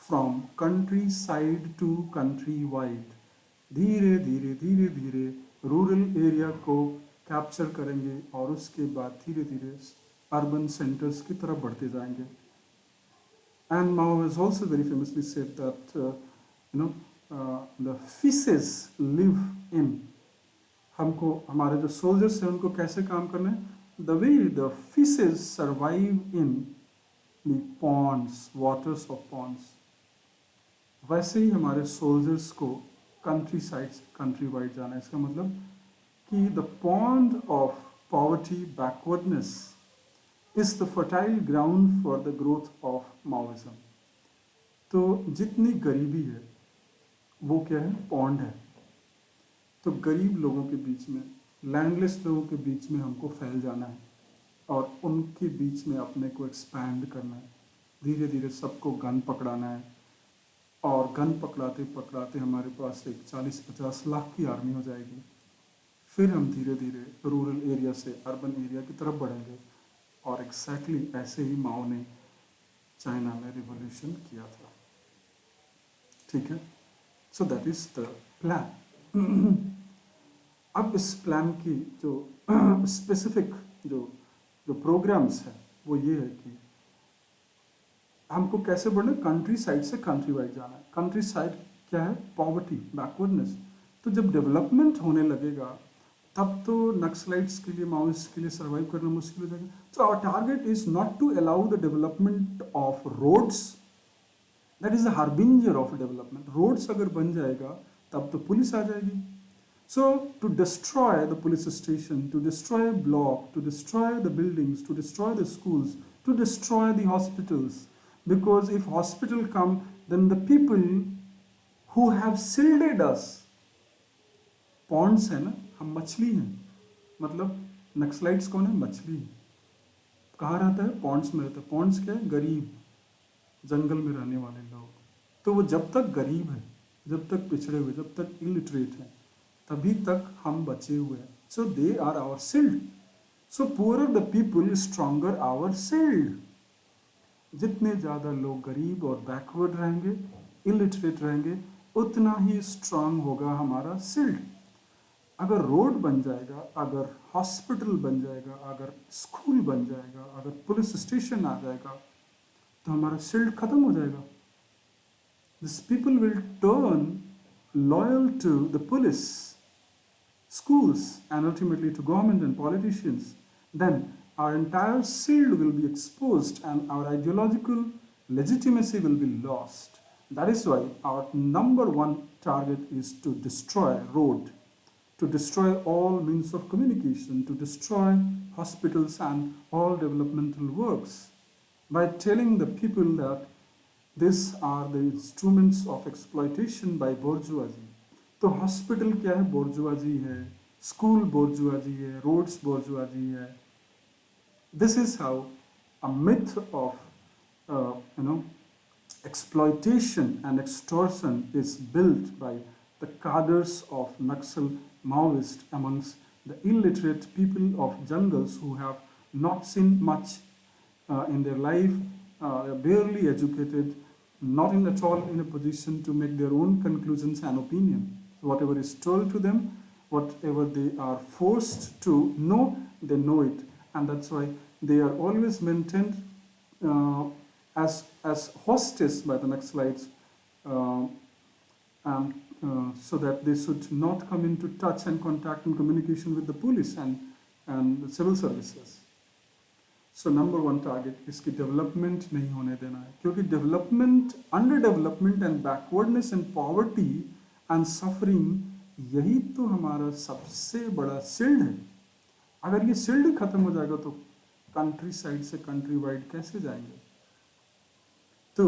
from countryside to countrywide, धीरे धीरे धीरे धीरे रूरल एरिया को कैप्चर करेंगे और उसके बाद धीरे धीरे अर्बन सेंटर्स की तरफ बढ़ते जाएंगे. And Mao has also very famously said that the fishes live in, हमको हमारे जो सोल्जर्स हैं उनको कैसे काम करना है, the way the fishes survive in the ponds, waters of ponds, वैसे ही हमारे सोल्जर्स को कंट्री साइड कंट्री वाइड जाना है. इसका मतलब कि the pond of poverty, backwardness is the fertile ground for the growth of Maoism. तो जितनी गरीबी है वो क्या है? पॉन्ड है. तो गरीब लोगों के बीच में, लैंडलेस लोगों के बीच में हमको फैल जाना है और उनके बीच में अपने को एक्सपैंड करना है. धीरे धीरे सबको गन पकड़ाना है, और गन पकड़ाते पकड़ाते हमारे पास एक 40-50 लाख की आर्मी हो जाएगी। फिर हम धीरे धीरे रूरल एरिया से अर्बन एरिया की तरफ बढ़ेंगे। और एग्जैक्टली ऐसे ही माओ ने चाइना में रिवॉल्यूशन किया था। ठीक है, सो दैट इज द प्लान। अब इस प्लान की जो स्पेसिफिक जो जो प्रोग्राम्स है वो ये है कि हमको कैसे बढ़ना, कंट्री साइड से कंट्री वाइड जाना है। कंट्री साइड क्या है? Poverty, backwardness. तो जब डेवलपमेंट होने लगेगा तब तो नक्सलाइट्स के लिए, माओइस्ट के लिए सर्वाइव करना मुश्किल हो जाएगा। So our target is not to allow the development of roads, that is the harbinger of development. Roads अगर बन जाएगा तब तो पुलिस आ जाएगी। So to destroy the police station, to destroy a block, to destroy the buildings, to destroy the schools, to destroy the hospitals, because if hospital come, then the people who have shielded us, ponds है ना, हम मछली हैं, मतलब Naxalites कौन है? मछली। कहाँ रहता है? पॉन्ड्स में रहता है। पॉन्ड्स क्या है? गरीब, जंगल में रहने वाले लोग। तो वो जब तक गरीब है, जब तक पिछड़े हुए, जब तक इलिटरेट है, तभी तक हम बचे हुए हैं। So they are our shield. So poorer the people, stronger our shield. जितने ज़्यादा लोग गरीब और बैकवर्ड रहेंगे, इलिटरेट रहेंगे, उतना ही स्ट्रांग होगा हमारा शिल्ड। अगर रोड बन जाएगा, अगर हॉस्पिटल बन जाएगा, अगर स्कूल बन जाएगा, अगर पुलिस स्टेशन आ जाएगा, तो हमारा शिल्ड खत्म हो जाएगा। This people will turn loyal to the police, schools, and ultimately to government and politicians. Then our entire shield will be exposed and our ideological legitimacy will be lost. That is why our number one target is to destroy road, to destroy all means of communication, to destroy hospitals and all developmental works, by telling the people that these are the instruments of exploitation by bourgeoisie. तो hospital क्या है? बोर्जुआजी है। School बोर्जुआजी है। Roads बोर्जुआजी है। This is how a myth of exploitation and extortion is built by the cadres of Naxal Maoist amongst the illiterate people of jungles who have not seen much in their life, barely educated, not in at all in a position to make their own conclusions and opinion. So whatever is told to them, whatever they are forced to know, they know it, and that's why they are always maintained as hostage by the Naxalites, and so that they should not come into touch and contact and communication with the police and the civil services. So number one target इसकी development नहीं होने देना है, क्योंकि development, under development and backwardness and poverty and suffering, यही तो हमारा सबसे बड़ा शिल्ड है। अगर ये शिल्ड खत्म हो जाएगा तो कंट्री साइड से कंट्री वाइड कैसे जाएंगे? तो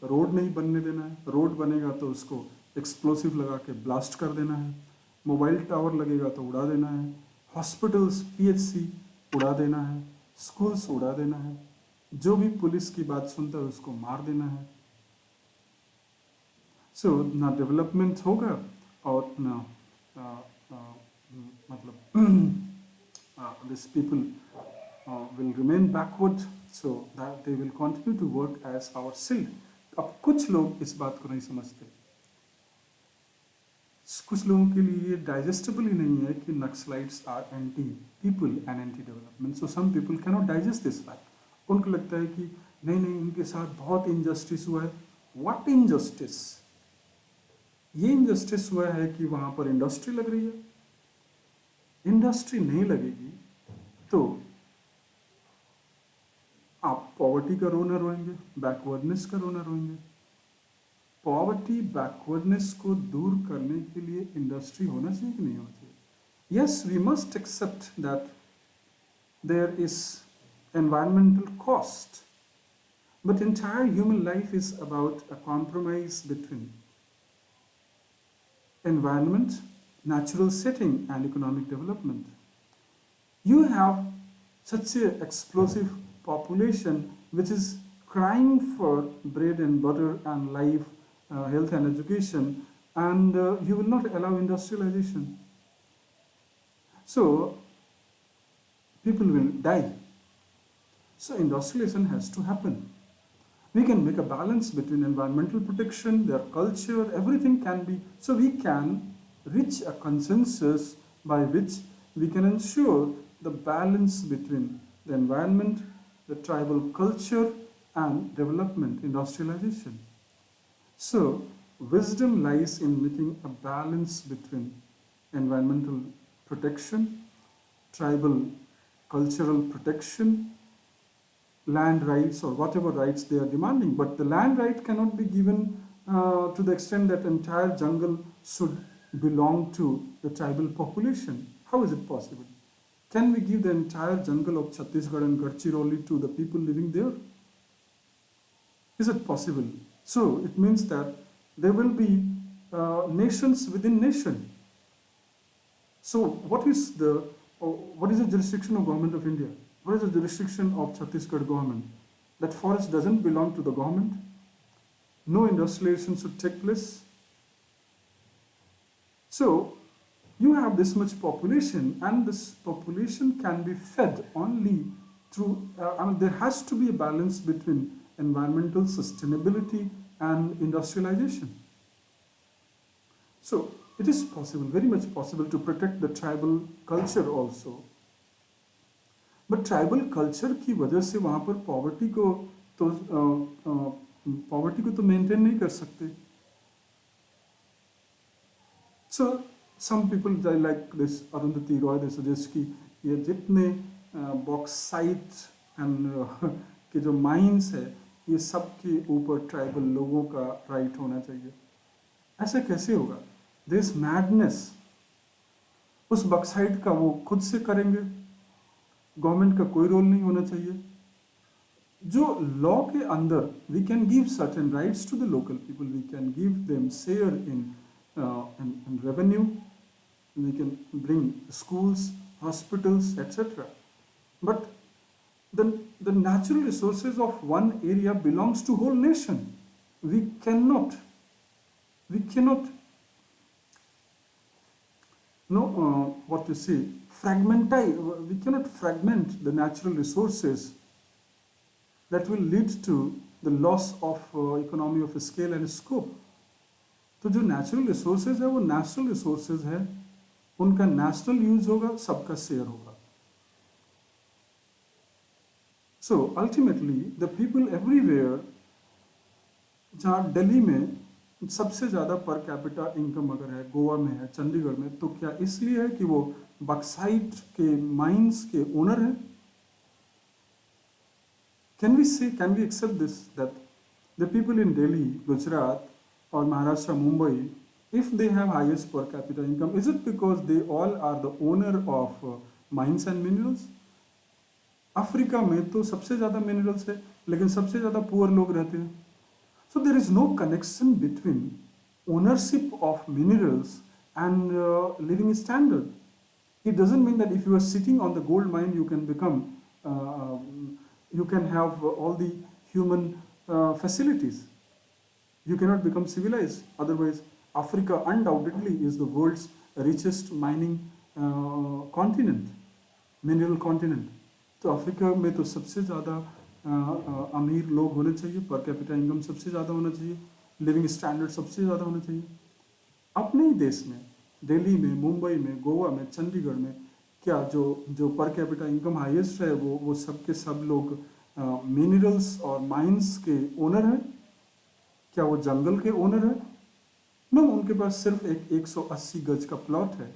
रोड नहीं बनने देना है। रोड बनेगा तो उसको एक्सप्लोसिव लगा के ब्लास्ट कर देना है। मोबाइल टावर लगेगा तो उड़ा देना है। हॉस्पिटल्स, पीएचसी उड़ा देना है। स्कूल्स उड़ा देना है। जो भी पुलिस की बात सुनता है उसको मार देना है। सो ना डेवलपमेंट होगा और ना मतलब this people will remain backward, so that they will continue to work as our shield. अब कुछ लोग इस बात को नहीं समझते। कुछ लोगों के लिए डाइजेस्टेबल ही नहीं है कि Naxalites are anti people and anti development. So some people can not digest this fact. उनको लगता है कि नहीं नहीं, इनके साथ बहुत इनजस्टिस हुआ है। What injustice? ये इनजस्टिस हुआ है कि वहां पर इंडस्ट्री लग रही है। इंडस्ट्री नहीं लगेगी तो आप पॉवर्टी का रोना रोएंगे, बैकवर्डनेस का रोना रोएंगे। पॉवर्टी, बैकवर्डनेस को दूर करने के लिए इंडस्ट्री होना चाहिए कि नहीं होना चाहिए? Yes, we must accept that there is environmental cost, but entire human life is about a compromise between environment, natural setting, and economic development. You have such an explosive population which is crying for bread and butter and life health and education, and you will not allow industrialization. So people will die. So industrialization has to happen. We can make a balance between environmental protection, their culture, everything can be, so we can reach a consensus by which we can ensure the balance between the environment, the tribal culture, and development, industrialization. So, wisdom lies in making a balance between environmental protection, tribal cultural protection, land rights or whatever rights they are demanding. But the land right cannot be given to the extent that entire jungle should belong to the tribal population. How is it possible? Can we give the entire jungle of Chhattisgarh and Gadchiroli to the people living there? Is it possible? So it means that there will be nations within nation. So what is the jurisdiction of Government of India? What is the jurisdiction of Chhattisgarh government? That forest doesn't belong to the government. No industrialization should take place. So you have this much population, and this population can be fed only through, there has to be a balance between environmental sustainability and industrialization. So it is possible, very much possible, to protect the tribal culture also. But tribal culture की वजह से वहाँ पर poverty को तो maintain नहीं कर सकते. So some people like this Arundhati Roy they suggest कि ये जितने बॉक्साइट एंड के जो माइंस है ये सब के ऊपर ट्राइबल लोगों का राइट होना चाहिए. ऐसा कैसे होगा? There is madness. उस बॉक्साइट का वो खुद से करेंगे, गवर्नमेंट का कोई रोल नहीं होना चाहिए. जो लॉ के अंदर we can give certain rights to the local people, we can give them share in revenue, we can bring schools, hospitals etcetera. But the natural resources of one area belongs to whole nation. We cannot what to say, we cannot fragment the natural resources. That will lead to the loss of economy of scale and scope. तो जो natural resources है वो natural resources है, उनका national use होगा, सबका share होगा. So ultimately the people everywhere, जहाँ दिल्ली में सबसे ज़्यादा पर कैपिटा इनकम अगर है, गोवा में है, चंडीगढ़ में, तो क्या इसलिए है कि वो बक्साइट के माइंस के ओनर हैं? Can we accept this, that the people in Delhi, Gujarat or Maharashtra, Mumbai, if they have highest per capita income, is it because they all are the owner of mines and minerals? Africa में तो सबसे ज़्यादा minerals है, लेकिन सबसे ज़्यादा poor लोग रहते हैं. So there is no connection between ownership of minerals and living standard. It doesn't mean that if you are sitting on the gold mine you can become, you can have all the human facilities. You cannot become civilized. Otherwise, Africa undoubtedly is the world's richest mining continent, mineral continent. तो Africa में तो सबसे ज़्यादा अमीर लोग होने चाहिए, per capita income सबसे ज़्यादा होना चाहिए, लिविंग स्टैंडर्ड सबसे ज़्यादा होना चाहिए. अपने ही देश में, दिल्ली में, मुंबई में, गोवा में, चंडीगढ़ में, क्या जो पर कैपिटा इनकम हाईएस्ट है वो सब के सब लोग मिनरल्स और माइंस के ओनर हैं? क्या वो जंगल के ओनर हैं? नो, उनके पास सिर्फ एक 180 गज का प्लॉट है,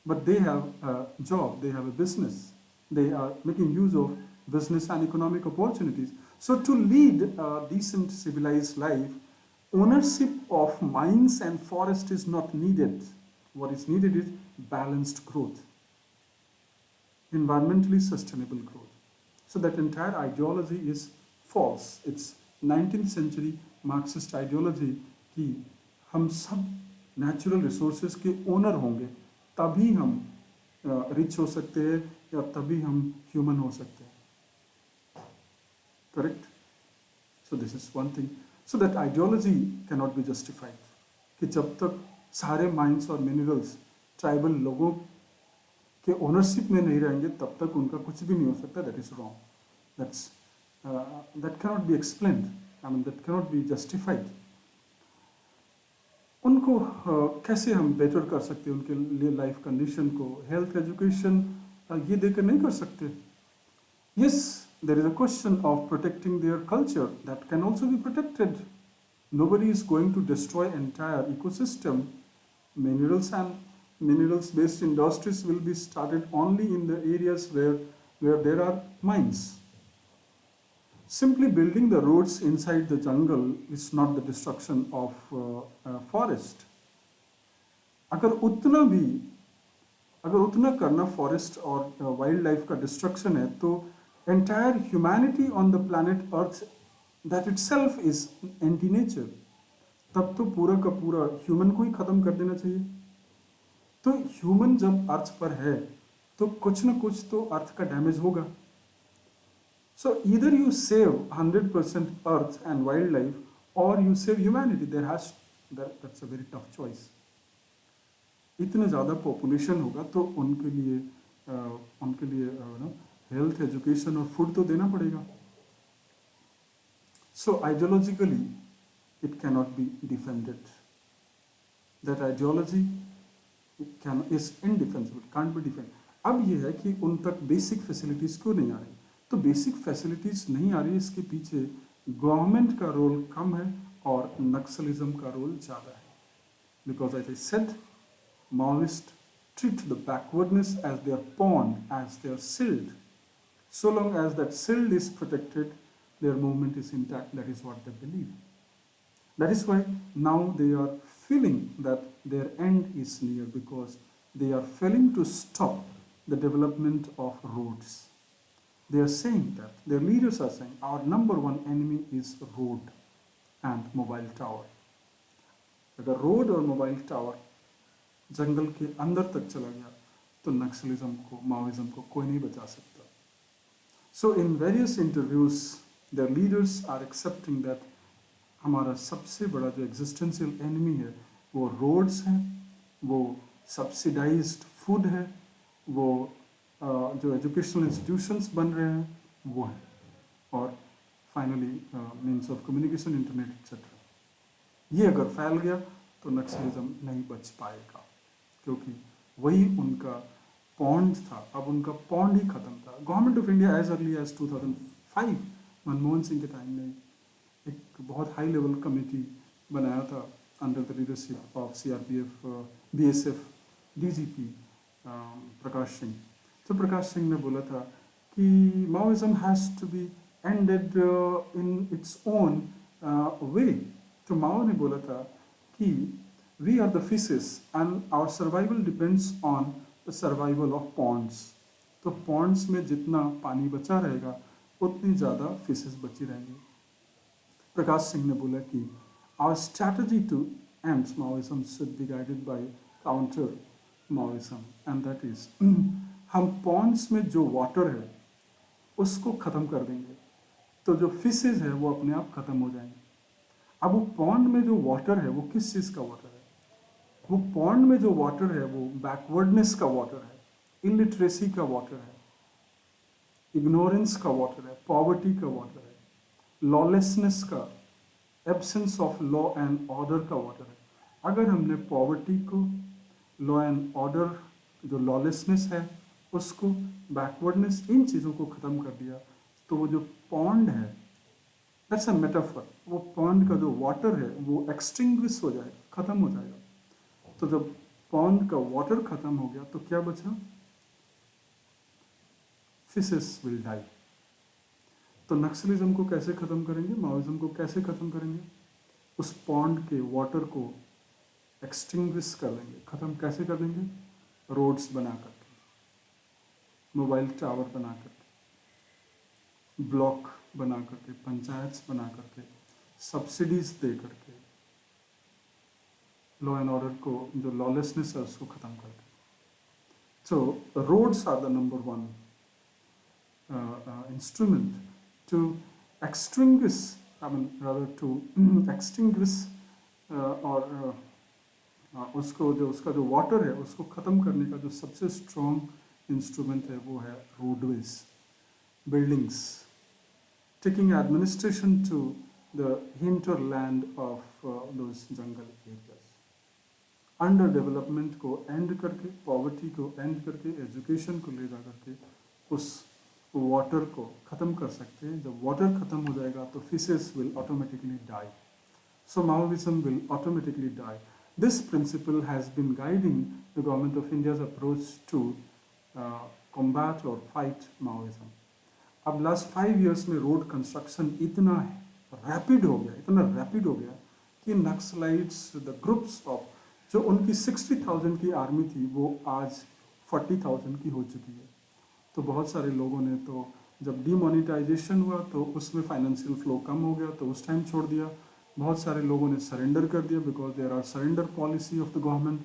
but they have job, they have a business. They are making use of business and economic opportunities. So to lead a decent civilized life, ownership of mines and forest is not needed. What is needed is balanced growth, environmentally sustainable growth. So that entire ideology is false. It's 19th century Marxist ideology कि हम सब natural resources के owner होंगे, तभी हम rich हो सकते हैं, या तभी हम ह्यूमन हो सकते हैं. Correct? So this is one thing. So that ideology can not be justified कि जब तक सारे माइंस और मिनरल्स ट्राइबल लोगों के ओनरशिप में नहीं रहेंगे तब तक उनका कुछ भी नहीं हो सकता. That is wrong. That's that can not be explained. I mean that can not be justified. उनको कैसे हम बेटर कर सकते हैं, उनके लिए लाइफ कंडीशन को, हेल्थ, एजुकेशन ये देकर नहीं कर सकते. Yes, there is a question of protecting their culture that can also be protected. Nobody is going to destroy entire ecosystem. Minerals and minerals-based industries will be started only in the areas where there are mines. Simply building the roads inside the jungle is not the destruction of forest. अगर उतना भी अगर उतना करना forest और wild life का destruction है तो entire humanity on the planet earth that itself is anti nature. तब तो पूरा का पूरा ह्यूमन को ही खत्म कर देना चाहिए. तो ह्यूमन जब अर्थ पर है तो कुछ ना कुछ तो अर्थ का डैमेज होगा. So either you save 100% earth and wildlife or you save humanity. That's a very tough choice. इतने ज़्यादा पॉपुलेशन होगा तो उनके लिए हेल्थ, एजुकेशन और फूड तो देना पड़ेगा. So ideologically it can not be defended. That ideology is indefensible, can't be defend. अब ये है कि उन तक बेसिक फैसिलिटीज़ क्यों नहीं आ रही. तो बेसिक फैसिलिटीज़ नहीं आ रही, इसके पीछे गवर्नमेंट का रोल कम है और नक्सलिज्म का रोल ज़्यादा है. Because as I said, Maoists treat the backwardness as their pond, as their shield. So long as that shield is protected, their movement is intact. That is what they believe. That is why now they are feeling that their end is near because they are failing to stop the development of roads. They are saying that, their leaders are saying, our number one enemy is road and mobile tower. अगर road और mobile tower जंगल के अंदर तक चला गया तो नक्सलिज्म को, Maoism को कोई नहीं बचा सकता. So in various interviews the leaders are accepting that हमारा सबसे बड़ा जो एग्जिस्टेंशियल एनिमी है वो रोड्स हैं, वो सब्सिडाइज्ड फूड है, वो जो एजुकेशनल इंस्टीट्यूशंस बन रहे हैं वो है, और finally means of communication, internet etcetera. ये अगर फैल गया तो नक्सलिज्म नहीं बच पाएगा क्योंकि वही उनका पॉन्ड था. अब उनका पॉन्ड ही खत्म था. Government of India as early as 2005 Manmohan Singh के टाइम में एक बहुत हाई लेवल कमेटी बनाया था under the leadership of CRPF, BSF, DGP Prakash Singh. तो प्रकाश सिंह ने बोला था कि Maoism has to be ended in its own way. तो माओ ने बोला था कि we are the fishes and our survival depends on the survival of ponds. तो ponds में जितना पानी बचा रहेगा उतनी ज़्यादा फिशेस बची रहेंगी. प्रकाश सिंह ने बोला कि our strategy to end Maoism should be guided by counter Maoism and that is हम ponds में जो वाटर है उसको ख़त्म कर देंगे तो जो फिशेस है वो अपने आप ख़त्म हो जाएंगे. अब वो पॉन्ड में जो वाटर है वो किस चीज़ का वाटर है? वो पॉन्ड में जो वाटर है वो बैकवर्डनेस का वाटर है, इलिटरेसी का वाटर है, इग्नोरेंस का वाटर है, पॉवर्टी का वाटर है, लॉलेसनेस का, absence of law and order का वाटर है. अगर हमने पॉवर्टी को, लॉ एंड ऑर्डर, जो लॉलेसनेस है उसको, बैकवर्डनेस, इन चीज़ों को ख़त्म कर दिया तो वो जो पॉन्ड है, दैट्स अ मेटाफर, वो पॉन्ड का जो वाटर है वो एक्सटिंग्विश हो जाएगा, ख़त्म हो जाएगा. तो जब पॉन्ड का वाटर ख़त्म हो गया तो क्या बचा? Fishes will die. तो नक्सलिज्म को कैसे ख़त्म करेंगे, माओइज्म को कैसे ख़त्म करेंगे? उस पॉन्ड के वाटर को एक्सटिंग्विश कर देंगे. ख़त्म कैसे कर देंगे? रोड्स बना करके, मोबाइल टावर बना करके, ब्लॉक बना करके, पंचायत बना करके, सब्सिडीज दे करके, लॉ एंड ऑर्डर को, जो लॉलेसनेस है उसको ख़त्म करके. So roads are the number one instrument to extinguish I mean rather to extinguish और उसको जो उसका जो वाटर है उसको ख़त्म करने का जो सबसे स्ट्रॉन्ग इंस्ट्रूमेंट है वो है roadways, buildings, taking administration to the hinterland of those jungle areas. Under development को एंड करके, पॉवर्टी को एंड करके, एजुकेशन को ले जा करके उस वाटर को ख़त्म कर सकते हैं. जब वाटर ख़त्म हो जाएगा तो fishes will automatically die. So Maoism will automatically die. This principle has been guiding the government of India's approach to combat or fight Maoism. अब लास्ट 5 years में रोड कंस्ट्रक्शन इतना रैपिड हो गया कि नक्सलाइट्स, द ग्रुप्स ऑफ, जो उनकी 60,000 की army थी वो आज 40,000 की हो चुकी है. तो बहुत सारे लोगों ने तो जब डीमोनिटाइजेशन हुआ तो उसमें फाइनेंशियल फ्लो कम हो गया तो उस टाइम छोड़ दिया. बहुत सारे लोगों ने सरेंडर कर दिया because there are surrender policy of the government.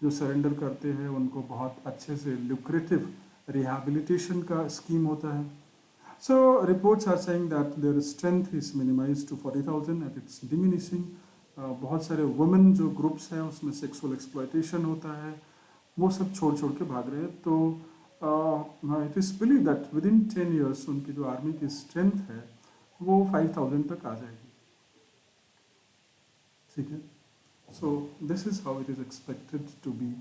जो सरेंडर करते हैं उनको बहुत अच्छे से लुक्रेटिव रिहैबिलिटेशन का स्कीम होता है. So reports are saying that their strength is minimized to 40,000 and it's diminishing. बहुत सारे वुमेन जो ग्रुप्स हैं उसमें सेक्सुअल एक्सप्लॉयटेशन होता है, वो सब छोड़ छोड़ के भाग रहे हैं. तो it is believe that with in 10 years उनकी जो आर्मी की स्ट्रेंथ है वो 5,000 तक आ जाएगी. ठीक है. So this is how it is expected to be.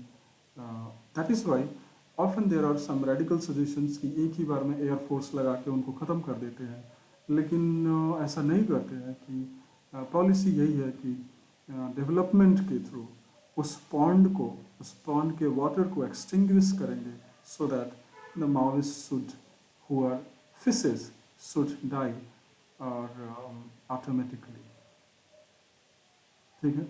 That is why often there are some radical suggestions कि एक ही बार में एयरफोर्स लगा के उनको ख़त्म कर देते हैं. लेकिन ऐसा नहीं करते हैं कि पॉलिसी यही है कि डेवलपमेंट के थ्रू उस पॉन्ड के वाटर को एक्सटिंग्विश करेंगे so that the Maoist should who are fishes should die और ऑटोमेटिकली. ठीक है.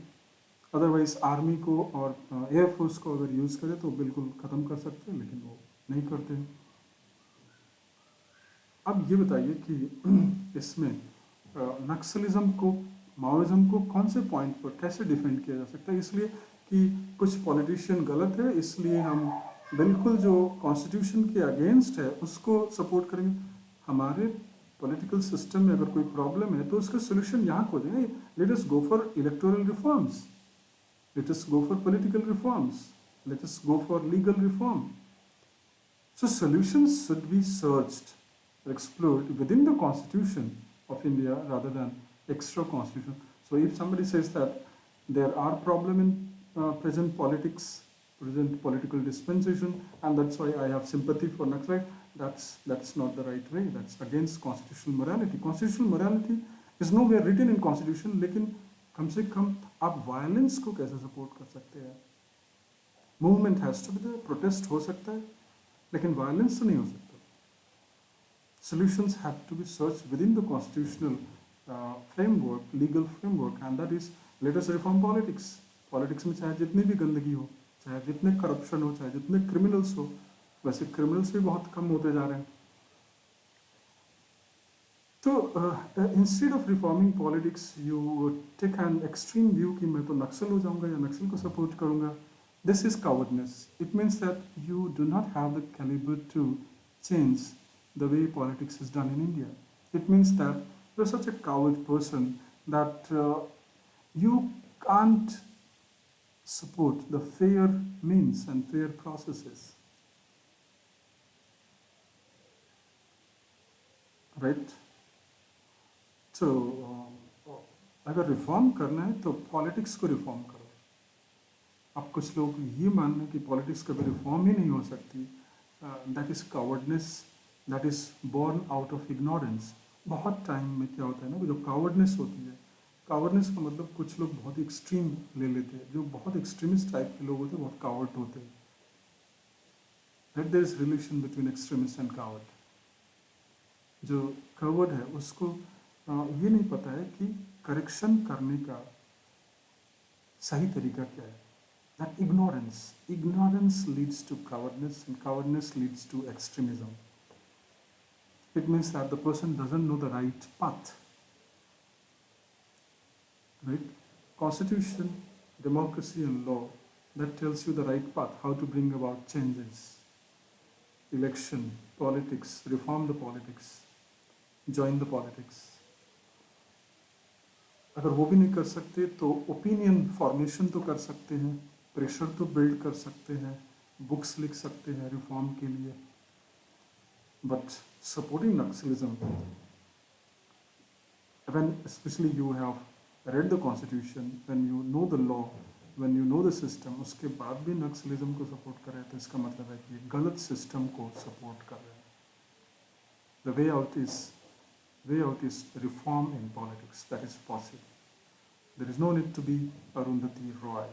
अदरवाइज आर्मी को और एयरफोर्स को अगर यूज़ करें तो बिल्कुल ख़त्म कर सकते हैं, लेकिन वो नहीं करते हैं. अब ये बताइए कि इसमें नक्सलिज्म को, माओइज्म को कौन से पॉइंट पर कैसे डिफेंड किया जा सकता है. इसलिए कि कुछ पॉलिटिशियन गलत है इसलिए हम बिल्कुल जो कॉन्स्टिट्यूशन के अगेंस्ट है उसको सपोर्ट करेंगे. हमारे पॉलिटिकल सिस्टम में अगर कोई प्रॉब्लम है तो उसका सोल्यूशन यहाँ खोजेंगे. Let us go for electoral reforms. Let us go for political reforms. Let us go for legal reform. So solutions should be searched or explored within the constitution of India rather than extra constitution. So if somebody says that there are problems in present politics, present political dispensation, and that's why I have sympathy for Naxalite, that's not the right way. That's against constitutional morality. Constitutional morality is nowhere written in constitution, लेकिन कम से कम आप violence को कैसे support कर सकते हैं. Movement has to be there, protest हो सकता है लेकिन वायलेंस तो नहीं हो सकता. Solutions have to be search within the constitutional framework, legal framework, and that is let us reform politics. Politics में चाहे जितनी भी गंदगी हो, चाहे जितने करप्शन हो, चाहे जितने क्रिमिनल्स हो, वैसे क्रिमिनल्स भी बहुत कम होते जा रहे हैं. तो instead of reforming politics you take an extreme view कि मैं तो नक्सल हो जाऊंगा या नक्सल को सपोर्ट करूंगा. This is cowardness. It means that you do not have the calibre to change the way politics is done in India. It means that you are such a coward person that you can't support the fair means and fair processes. Right? तो अगर reform करना है तो politics को reform करो. अब कुछ लोग ये मान रहे हैं कि पॉलिटिक्स कभी रिफॉर्म ही नहीं हो सकती. That is cowardness, that is born out of ignorance. बहुत टाइम में क्या होता है ना, जो कावर्डनेस होती है, कावर्डनेस का मतलब कुछ लोग बहुत एक्सट्रीम ले लेते हैं. जो बहुत एक्सट्रीमिस्ट टाइप के लोग होते हैं बहुत कावर्ड होते हैं. That there is relation between extremist and coward. जो कावर्ड है उसको ये नहीं पता है कि करेक्शन करने का सही तरीका क्या है. That ignorance leads to cowardness and cowardness leads to extremism. It means that the person doesn't know the right path. Right? Constitution, democracy and law, that tells you the right path, how to bring about changes. Election, politics, reform the politics, join the politics. अगर वो भी नहीं कर सकते तो opinion formation तो कर सकते हैं, प्रेशर तो बिल्ड कर सकते हैं, बुक्स लिख सकते हैं रिफॉर्म के लिए, but supporting Naxalism, when especially you have read the constitution, when you know the law, when you know the system, उसके बाद भी नक्सलिज्म को सपोर्ट कर रहे हैं तो इसका मतलब है कि गलत सिस्टम को सपोर्ट कर रहे हैं. The way out is reform in politics. That is possible. There is no need to be Arundhati Roy,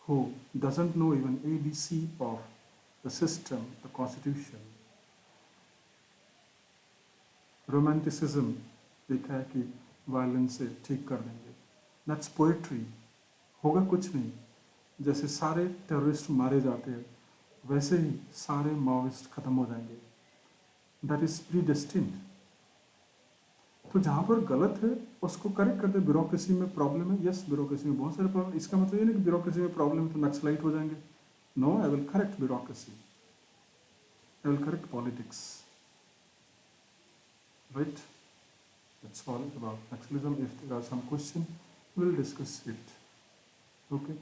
who doesn't know even ABC of the system, the constitution. Romanticism देखा है कि violence से ठीक कर देंगे. That's poetry. होगा कुछ नहीं. जैसे सारे टेररिस्ट मारे जाते हैं वैसे ही सारे माओइस्ट खत्म हो जाएंगे. That is pre destined. तो जहाँ पर गलत है उसको करेक्ट करते. ब्यूरोक्रेसी में प्रॉब्लम है, यस ब्यूरोक्रेसी में बहुत सारे प्रॉब्लम. इसका मतलब ये नहीं कि ब्यूरोक्रेसी में प्रॉब्लम है तो नक्सलाइट हो जाएंगे. No, I will correct bureaucracy, I will correct politics, right? That's all about Naxalism. If there are some questions, we'll discuss it. Okay.